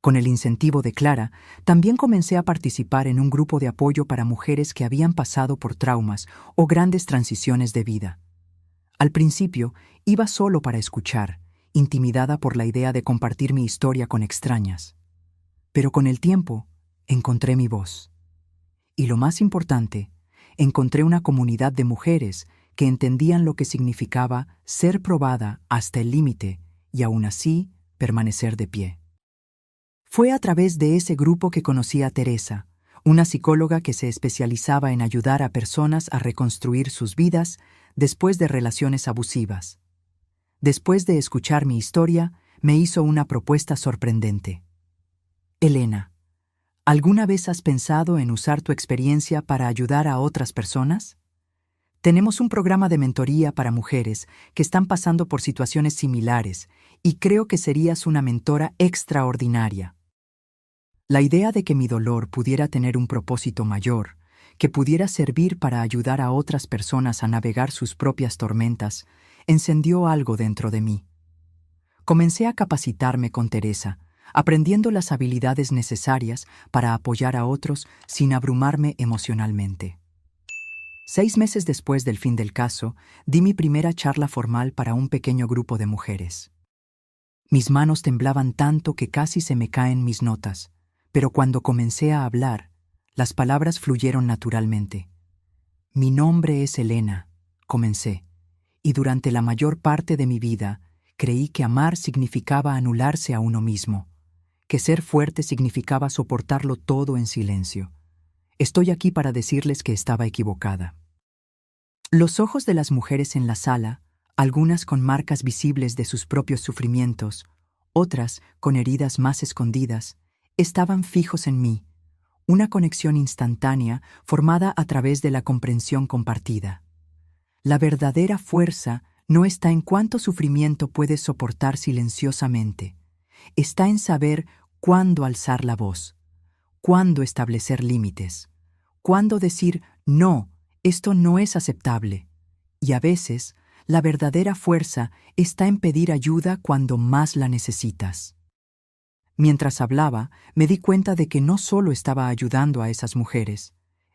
Con el incentivo de Clara, también comencé a participar en un grupo de apoyo para mujeres que habían pasado por traumas o grandes transiciones de vida. Al principio, iba solo para escuchar, intimidada por la idea de compartir mi historia con extrañas. Pero con el tiempo, encontré mi voz. Y lo más importante, encontré una comunidad de mujeres que entendían lo que significaba ser probada hasta el límite y aún así permanecer de pie. Fue a través de ese grupo que conocí a Teresa, una psicóloga que se especializaba en ayudar a personas a reconstruir sus vidas después de relaciones abusivas. Después de escuchar mi historia, me hizo una propuesta sorprendente. Elena, ¿alguna vez has pensado en usar tu experiencia para ayudar a otras personas? Tenemos un programa de mentoría para mujeres que están pasando por situaciones similares y creo que serías una mentora extraordinaria. La idea de que mi dolor pudiera tener un propósito mayor, que pudiera servir para ayudar a otras personas a navegar sus propias tormentas, encendió algo dentro de mí. Comencé a capacitarme con Teresa, aprendiendo las habilidades necesarias para apoyar a otros sin abrumarme emocionalmente. 6 meses después del fin del caso, di mi primera charla formal para un pequeño grupo de mujeres. Mis manos temblaban tanto que casi se me caen mis notas, pero cuando comencé a hablar, las palabras fluyeron naturalmente. Mi nombre es Elena, comencé, y durante la mayor parte de mi vida creí que amar significaba anularse a uno mismo, que ser fuerte significaba soportarlo todo en silencio. Estoy aquí para decirles que estaba equivocada. Los ojos de las mujeres en la sala, algunas con marcas visibles de sus propios sufrimientos, otras con heridas más escondidas, estaban fijos en mí, una conexión instantánea formada a través de la comprensión compartida. La verdadera fuerza no está en cuánto sufrimiento puedes soportar silenciosamente, está en saber cuándo alzar la voz, cuándo establecer límites, cuándo decir no, esto no es aceptable. Y a veces, la verdadera fuerza está en pedir ayuda cuando más la necesitas. Mientras hablaba, me di cuenta de que no solo estaba ayudando a esas mujeres,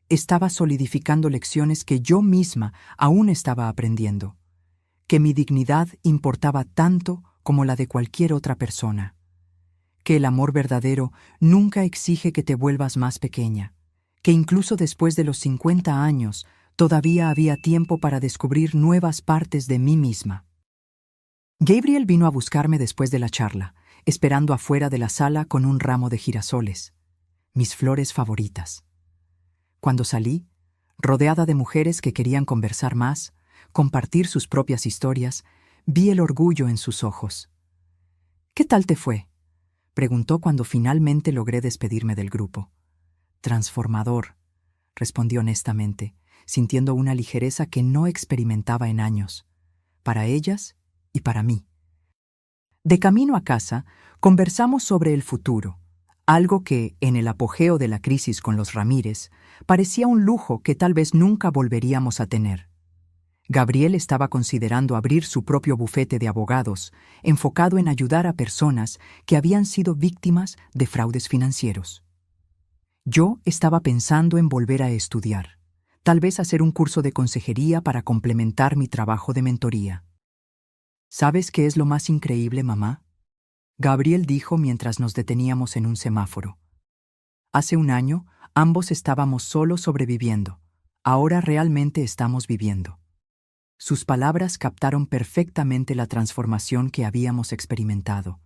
estaba solidificando lecciones que yo misma aún estaba aprendiendo, que mi dignidad importaba tanto como la de cualquier otra persona, que el amor verdadero nunca exige que te vuelvas más pequeña, que incluso después de los 50 años todavía había tiempo para descubrir nuevas partes de mí misma. Gabriel vino a buscarme después de la charla, esperando afuera de la sala con un ramo de girasoles, mis flores favoritas. Cuando salí, rodeada de mujeres que querían conversar más, compartir sus propias historias, vi el orgullo en sus ojos. «¿Qué tal te fue?», preguntó cuando finalmente logré despedirme del grupo. «Transformador», respondí honestamente, sintiendo una ligereza que no experimentaba en años, para ellas y para mí. De camino a casa, conversamos sobre el futuro, algo que, en el apogeo de la crisis con los Ramírez, parecía un lujo que tal vez nunca volveríamos a tener. Gabriel estaba considerando abrir su propio bufete de abogados, enfocado en ayudar a personas que habían sido víctimas de fraudes financieros. Yo estaba pensando en volver a estudiar, tal vez hacer un curso de consejería para complementar mi trabajo de mentoría. ¿Sabes qué es lo más increíble, mamá?, Gabriel dijo mientras nos deteníamos en un semáforo. Hace un año, ambos estábamos solo sobreviviendo. Ahora realmente estamos viviendo. Sus palabras captaron perfectamente la transformación que habíamos experimentado.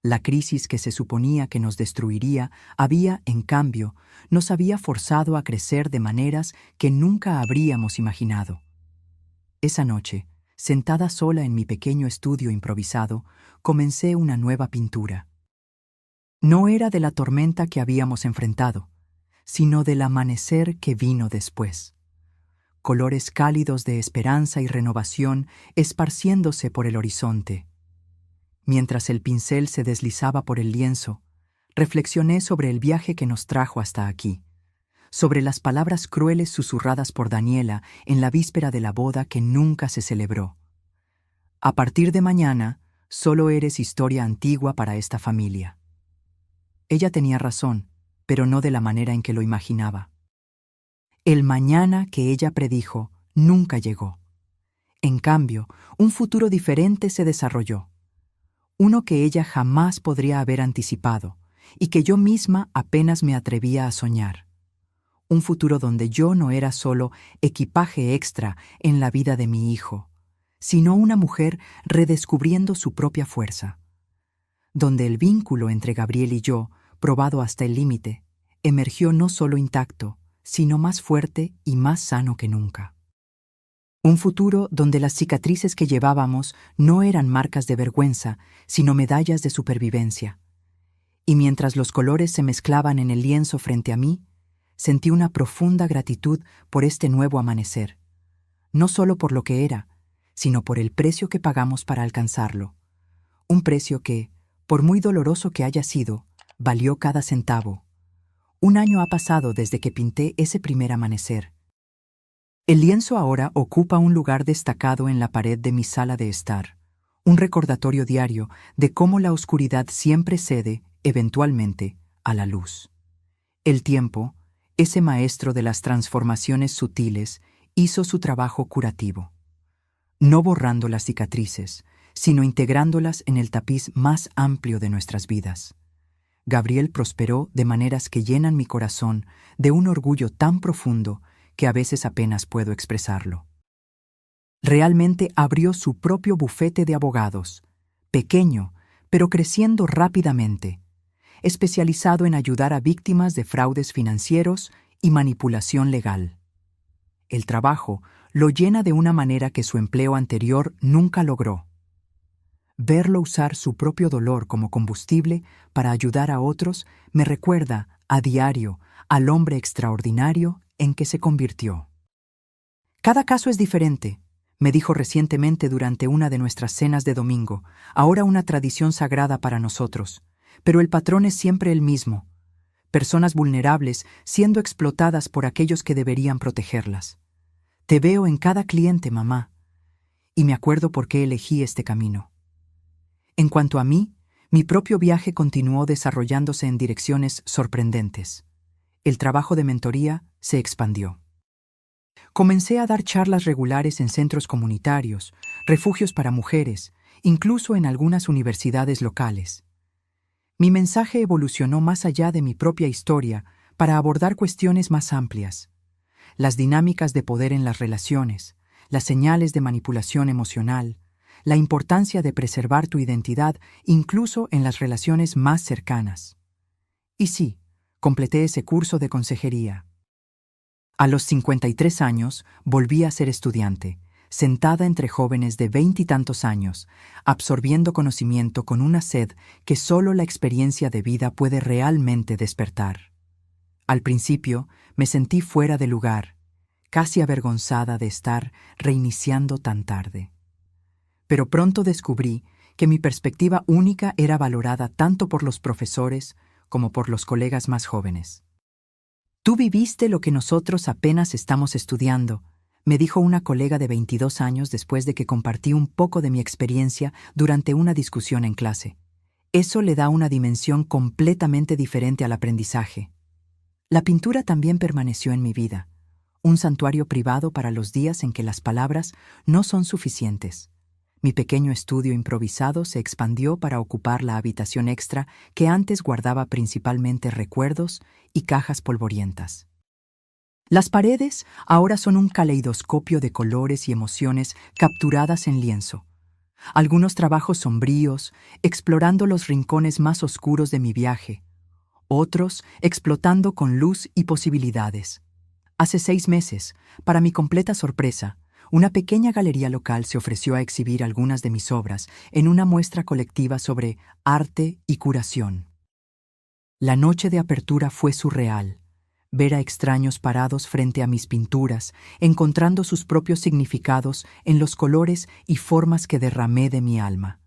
La crisis que se suponía que nos destruiría había, en cambio, nos había forzado a crecer de maneras que nunca habríamos imaginado. Esa noche, sentada sola en mi pequeño estudio improvisado, comencé una nueva pintura. No era de la tormenta que habíamos enfrentado, sino del amanecer que vino después. Colores cálidos de esperanza y renovación esparciéndose por el horizonte. Mientras el pincel se deslizaba por el lienzo, reflexioné sobre el viaje que nos trajo hasta aquí, sobre las palabras crueles susurradas por Daniela en la víspera de la boda que nunca se celebró. A partir de mañana, solo eres historia antigua para esta familia. Ella tenía razón, pero no de la manera en que lo imaginaba. El mañana que ella predijo nunca llegó. En cambio, un futuro diferente se desarrolló. Uno que ella jamás podría haber anticipado y que yo misma apenas me atrevía a soñar. Un futuro donde yo no era solo equipaje extra en la vida de mi hijo, sino una mujer redescubriendo su propia fuerza. Donde el vínculo entre Gabriel y yo, probado hasta el límite, emergió no solo intacto, sino más fuerte y más sano que nunca. Un futuro donde las cicatrices que llevábamos no eran marcas de vergüenza, sino medallas de supervivencia. Y mientras los colores se mezclaban en el lienzo frente a mí, sentí una profunda gratitud por este nuevo amanecer, no solo por lo que era, sino por el precio que pagamos para alcanzarlo. Un precio que, por muy doloroso que haya sido, valió cada centavo. Un año ha pasado desde que pinté ese primer amanecer. El lienzo ahora ocupa un lugar destacado en la pared de mi sala de estar, un recordatorio diario de cómo la oscuridad siempre cede, eventualmente, a la luz. El tiempo, ese maestro de las transformaciones sutiles, hizo su trabajo curativo. No borrando las cicatrices, sino integrándolas en el tapiz más amplio de nuestras vidas. Gabriel prosperó de maneras que llenan mi corazón de un orgullo tan profundo que a veces apenas puedo expresarlo. Realmente abrió su propio bufete de abogados, pequeño, pero creciendo rápidamente, especializado en ayudar a víctimas de fraudes financieros y manipulación legal. El trabajo lo llena de una manera que su empleo anterior nunca logró. Verlo usar su propio dolor como combustible para ayudar a otros me recuerda, a diario, al hombre extraordinario en que se convirtió. Cada caso es diferente, me dijo recientemente durante una de nuestras cenas de domingo, ahora una tradición sagrada para nosotros, pero el patrón es siempre el mismo: personas vulnerables siendo explotadas por aquellos que deberían protegerlas. Te veo en cada cliente, mamá, y me acuerdo por qué elegí este camino. En cuanto a mí, mi propio viaje continuó desarrollándose en direcciones sorprendentes. El trabajo de mentoría se expandió. Comencé a dar charlas regulares en centros comunitarios, refugios para mujeres, incluso en algunas universidades locales. Mi mensaje evolucionó más allá de mi propia historia para abordar cuestiones más amplias: las dinámicas de poder en las relaciones, las señales de manipulación emocional, la importancia de preservar tu identidad incluso en las relaciones más cercanas. Y sí, completé ese curso de consejería. A los 53 años volví a ser estudiante, sentada entre jóvenes de 20 y tantos años, absorbiendo conocimiento con una sed que solo la experiencia de vida puede realmente despertar. Al principio me sentí fuera de lugar, casi avergonzada de estar reiniciando tan tarde. Pero pronto descubrí que mi perspectiva única era valorada tanto por los profesores como por los colegas más jóvenes. Tú viviste lo que nosotros apenas estamos estudiando, me dijo una colega de 22 años después de que compartí un poco de mi experiencia durante una discusión en clase. Eso le da una dimensión completamente diferente al aprendizaje. La pintura también permaneció en mi vida, un santuario privado para los días en que las palabras no son suficientes. Mi pequeño estudio improvisado se expandió para ocupar la habitación extra que antes guardaba principalmente recuerdos y cajas polvorientas. Las paredes ahora son un caleidoscopio de colores y emociones capturadas en lienzo. Algunos trabajos sombríos, explorando los rincones más oscuros de mi viaje. Otros explotando con luz y posibilidades. Hace 6 meses, para mi completa sorpresa, una pequeña galería local se ofreció a exhibir algunas de mis obras en una muestra colectiva sobre arte y curación. La noche de apertura fue surreal. Ver a extraños parados frente a mis pinturas, encontrando sus propios significados en los colores y formas que derramé de mi alma.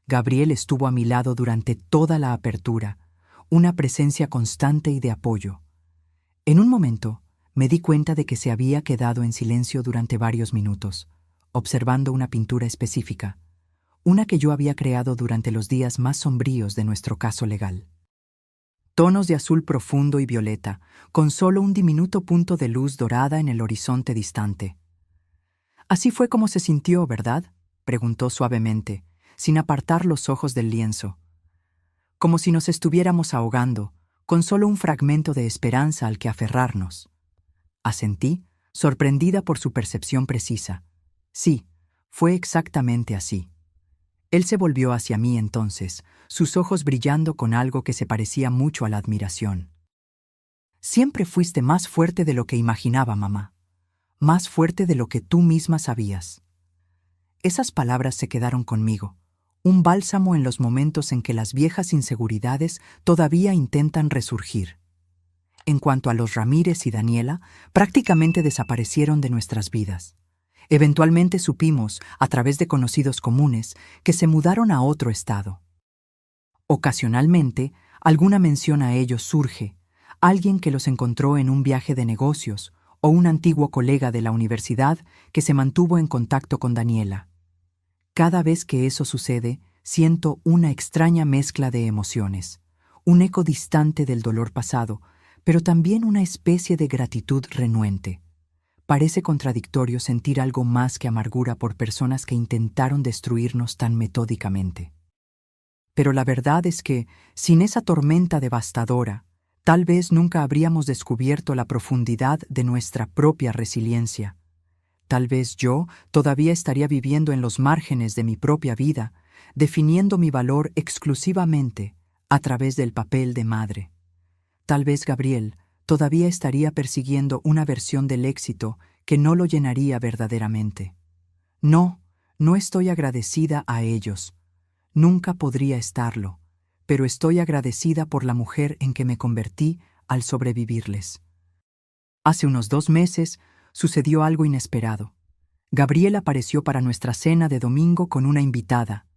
Gabriel estuvo a mi lado durante toda la apertura, una presencia constante y de apoyo. En un momento, me di cuenta de que se había quedado en silencio durante varios minutos, observando una pintura específica, una que yo había creado durante los días más sombríos de nuestro caso legal. Tonos de azul profundo y violeta, con solo un diminuto punto de luz dorada en el horizonte distante. «Así fue como se sintió, ¿verdad?», preguntó suavemente, sin apartar los ojos del lienzo. Como si nos estuviéramos ahogando, con solo un fragmento de esperanza al que aferrarnos. Asentí, sorprendida por su percepción precisa. Sí, fue exactamente así. Él se volvió hacia mí entonces, sus ojos brillando con algo que se parecía mucho a la admiración. «Siempre fuiste más fuerte de lo que imaginaba, mamá. Más fuerte de lo que tú misma sabías». Esas palabras se quedaron conmigo, un bálsamo en los momentos en que las viejas inseguridades todavía intentan resurgir. En cuanto a los Ramírez y Daniela, prácticamente desaparecieron de nuestras vidas. Eventualmente supimos, a través de conocidos comunes, que se mudaron a otro estado. Ocasionalmente, alguna mención a ellos surge, alguien que los encontró en un viaje de negocios o un antiguo colega de la universidad que se mantuvo en contacto con Daniela. Cada vez que eso sucede, siento una extraña mezcla de emociones, un eco distante del dolor pasado, pero también una especie de gratitud renuente. Parece contradictorio sentir algo más que amargura por personas que intentaron destruirnos tan metódicamente. Pero la verdad es que, sin esa tormenta devastadora, tal vez nunca habríamos descubierto la profundidad de nuestra propia resiliencia. Tal vez yo todavía estaría viviendo en los márgenes de mi propia vida, definiendo mi valor exclusivamente a través del papel de madre. Tal vez Gabriel todavía estaría persiguiendo una versión del éxito que no lo llenaría verdaderamente. No, no estoy agradecida a ellos. Nunca podría estarlo, pero estoy agradecida por la mujer en que me convertí al sobrevivirles. Hace unos 2 meses sucedió algo inesperado. Gabriel apareció para nuestra cena de domingo con una invitada,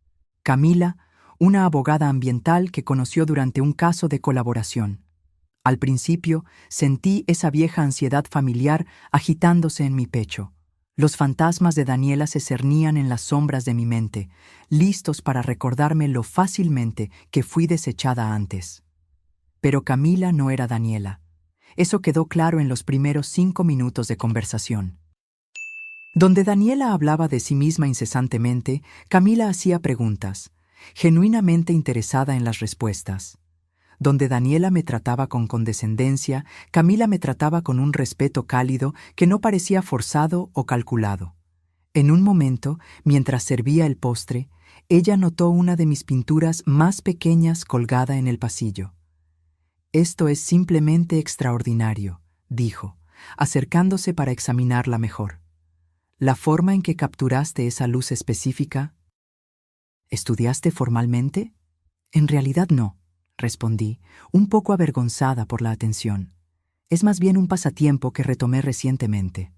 Camila, una abogada ambiental que conoció durante un caso de colaboración. Al principio, sentí esa vieja ansiedad familiar agitándose en mi pecho. Los fantasmas de Daniela se cernían en las sombras de mi mente, listos para recordarme lo fácilmente que fui desechada antes. Pero Camila no era Daniela. Eso quedó claro en los primeros 5 minutos de conversación. Donde Daniela hablaba de sí misma incesantemente, Camila hacía preguntas, genuinamente interesada en las respuestas. Donde Daniela me trataba con condescendencia, Camila me trataba con un respeto cálido que no parecía forzado o calculado. En un momento, mientras servía el postre, ella notó una de mis pinturas más pequeñas colgada en el pasillo. «Esto es simplemente extraordinario», dijo, acercándose para examinarla mejor. «La forma en que capturaste esa luz específica». «¿Estudiaste formalmente?» «En realidad no», respondí, un poco avergonzada por la atención. «Es más bien un pasatiempo que retomé recientemente».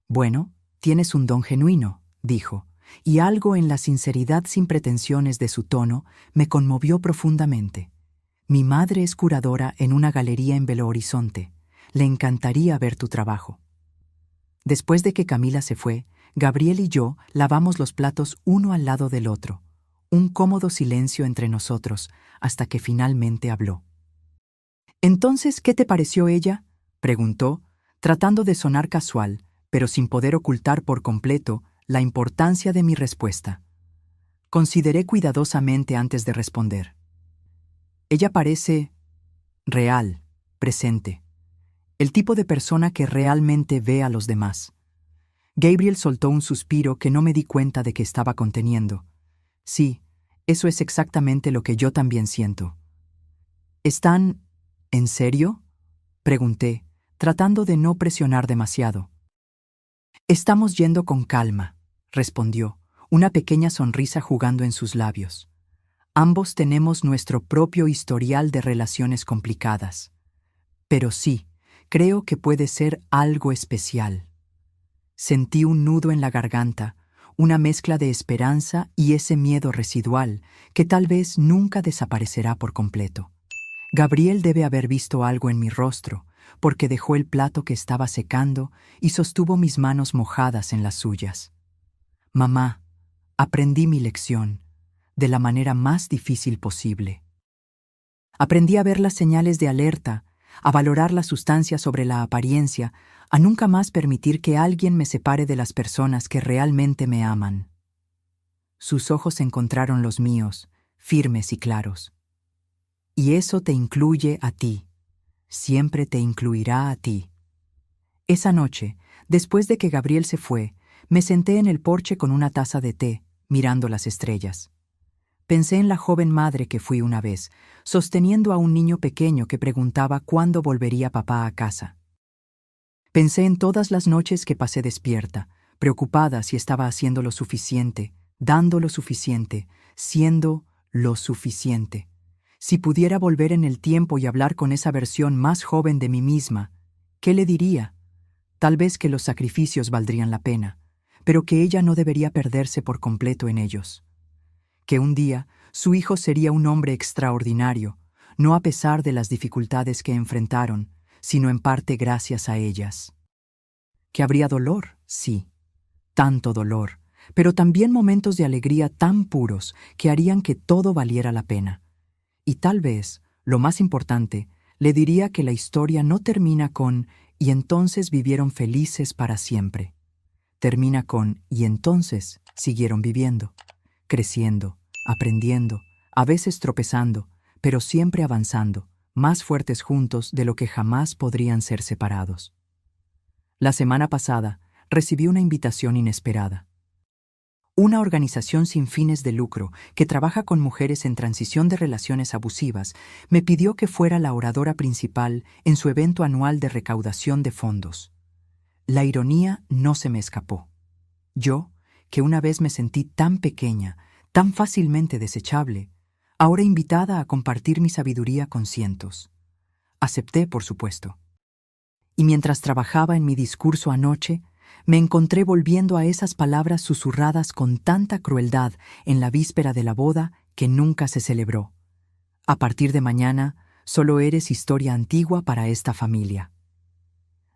«Bueno, tienes un don genuino», dijo, y algo en la sinceridad sin pretensiones de su tono me conmovió profundamente. «Mi madre es curadora en una galería en Belo Horizonte. Le encantaría ver tu trabajo». Después de que Camila se fue, Gabriel y yo lavamos los platos uno al lado del otro. Un cómodo silencio entre nosotros, hasta que finalmente habló. «Entonces, ¿qué te pareció ella?», preguntó, tratando de sonar casual, pero sin poder ocultar por completo la importancia de mi respuesta. Consideré cuidadosamente antes de responder. «Ella parece real, presente. El tipo de persona que realmente ve a los demás». Gabriel soltó un suspiro que no me di cuenta de que estaba conteniendo. «Sí, eso es exactamente lo que yo también siento». «¿Están en serio?», pregunté, tratando de no presionar demasiado. «Estamos yendo con calma», respondió, una pequeña sonrisa jugando en sus labios. Ambos tenemos nuestro propio historial de relaciones complicadas. Pero sí, creo que puede ser algo especial. Sentí un nudo en la garganta, una mezcla de esperanza y ese miedo residual que tal vez nunca desaparecerá por completo. Gabriel debe haber visto algo en mi rostro, porque dejó el plato que estaba secando y sostuvo mis manos mojadas en las suyas. Mamá, aprendí mi lección, de la manera más difícil posible. Aprendí a ver las señales de alerta, a valorar la sustancia sobre la apariencia, a nunca más permitir que alguien me separe de las personas que realmente me aman. Sus ojos encontraron los míos, firmes y claros. Y eso te incluye a ti. Siempre te incluirá a ti. Esa noche, después de que Gabriel se fue, me senté en el porche con una taza de té, mirando las estrellas. Pensé en la joven madre que fui una vez, sosteniendo a un niño pequeño que preguntaba cuándo volvería papá a casa. Pensé en todas las noches que pasé despierta, preocupada si estaba haciendo lo suficiente, dando lo suficiente, siendo lo suficiente. Si pudiera volver en el tiempo y hablar con esa versión más joven de mí misma, ¿qué le diría? Tal vez que los sacrificios valdrían la pena, pero que ella no debería perderse por completo en ellos. Que un día su hijo sería un hombre extraordinario, no a pesar de las dificultades que enfrentaron, sino en parte gracias a ellas. Que habría dolor, sí, tanto dolor, pero también momentos de alegría tan puros que harían que todo valiera la pena. Y tal vez, lo más importante, le diría que la historia no termina con «y entonces vivieron felices para siempre». Termina con «y entonces siguieron viviendo, creciendo, aprendiendo, a veces tropezando, pero siempre avanzando, más fuertes juntos de lo que jamás podrían ser separados». La semana pasada recibí una invitación inesperada. Una organización sin fines de lucro que trabaja con mujeres en transición de relaciones abusivas me pidió que fuera la oradora principal en su evento anual de recaudación de fondos. La ironía no se me escapó. Yo, que una vez me sentí tan pequeña, tan fácilmente desechable, ahora invitada a compartir mi sabiduría con cientos. Acepté, por supuesto. Y mientras trabajaba en mi discurso anoche, me encontré volviendo a esas palabras susurradas con tanta crueldad en la víspera de la boda que nunca se celebró. A partir de mañana, solo eres historia antigua para esta familia.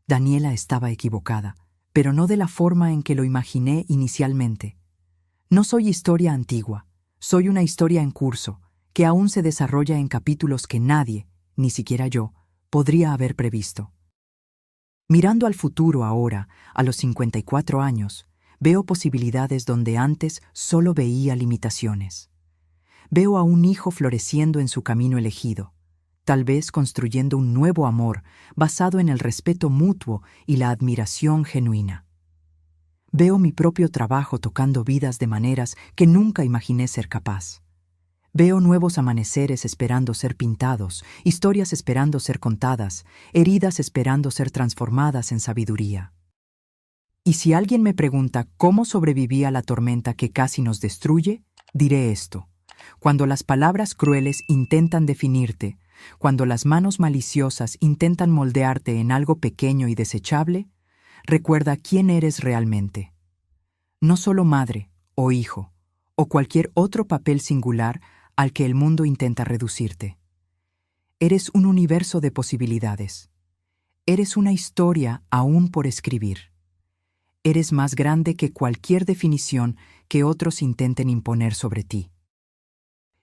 Daniela estaba equivocada, pero no de la forma en que lo imaginé inicialmente. No soy historia antigua, soy una historia en curso, que aún se desarrolla en capítulos que nadie, ni siquiera yo, podría haber previsto. Mirando al futuro ahora, a los 54 años, veo posibilidades donde antes solo veía limitaciones. Veo a un hijo floreciendo en su camino elegido, tal vez construyendo un nuevo amor basado en el respeto mutuo y la admiración genuina. Veo mi propio trabajo tocando vidas de maneras que nunca imaginé ser capaz. Veo nuevos amaneceres esperando ser pintados, historias esperando ser contadas, heridas esperando ser transformadas en sabiduría. Y si alguien me pregunta cómo sobreviví a la tormenta que casi nos destruye, diré esto: cuando las palabras crueles intentan definirte, cuando las manos maliciosas intentan moldearte en algo pequeño y desechable, recuerda quién eres realmente. No solo madre o hijo, o cualquier otro papel singular al que el mundo intenta reducirte. Eres un universo de posibilidades. Eres una historia aún por escribir. Eres más grande que cualquier definición que otros intenten imponer sobre ti.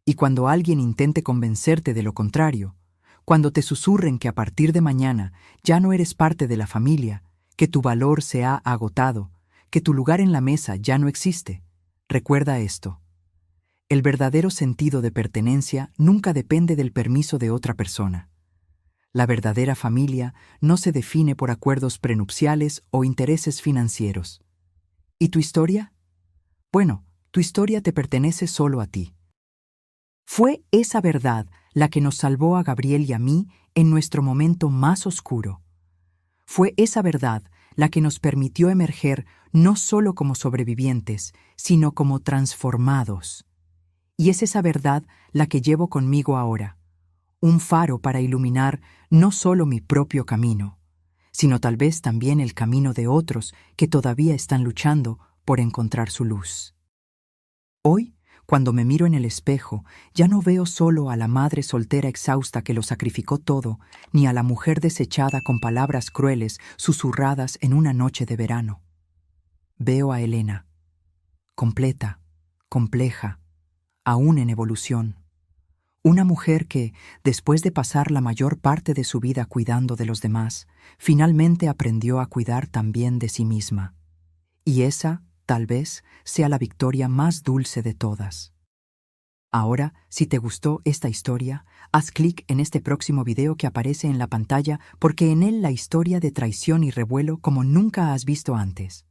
Y cuando alguien intente convencerte de lo contrario, cuando te susurren que a partir de mañana ya no eres parte de la familia, que tu valor se ha agotado, que tu lugar en la mesa ya no existe, recuerda esto: el verdadero sentido de pertenencia nunca depende del permiso de otra persona. La verdadera familia no se define por acuerdos prenupciales o intereses financieros. ¿Y tu historia? Bueno, tu historia te pertenece solo a ti. Fue esa verdad la que nos salvó a Gabriel y a mí en nuestro momento más oscuro. Fue esa verdad la que nos permitió emerger no solo como sobrevivientes, sino como transformados. Y es esa verdad la que llevo conmigo ahora, un faro para iluminar no solo mi propio camino, sino tal vez también el camino de otros que todavía están luchando por encontrar su luz. Hoy, cuando me miro en el espejo, ya no veo solo a la madre soltera exhausta que lo sacrificó todo, ni a la mujer desechada con palabras crueles susurradas en una noche de verano. Veo a Elena, completa, compleja, aún en evolución. Una mujer que, después de pasar la mayor parte de su vida cuidando de los demás, finalmente aprendió a cuidar también de sí misma. Y esa, tal vez, sea la victoria más dulce de todas. Ahora, si te gustó esta historia, haz clic en este próximo video que aparece en la pantalla porque en él la historia de traición y revuelo como nunca has visto antes.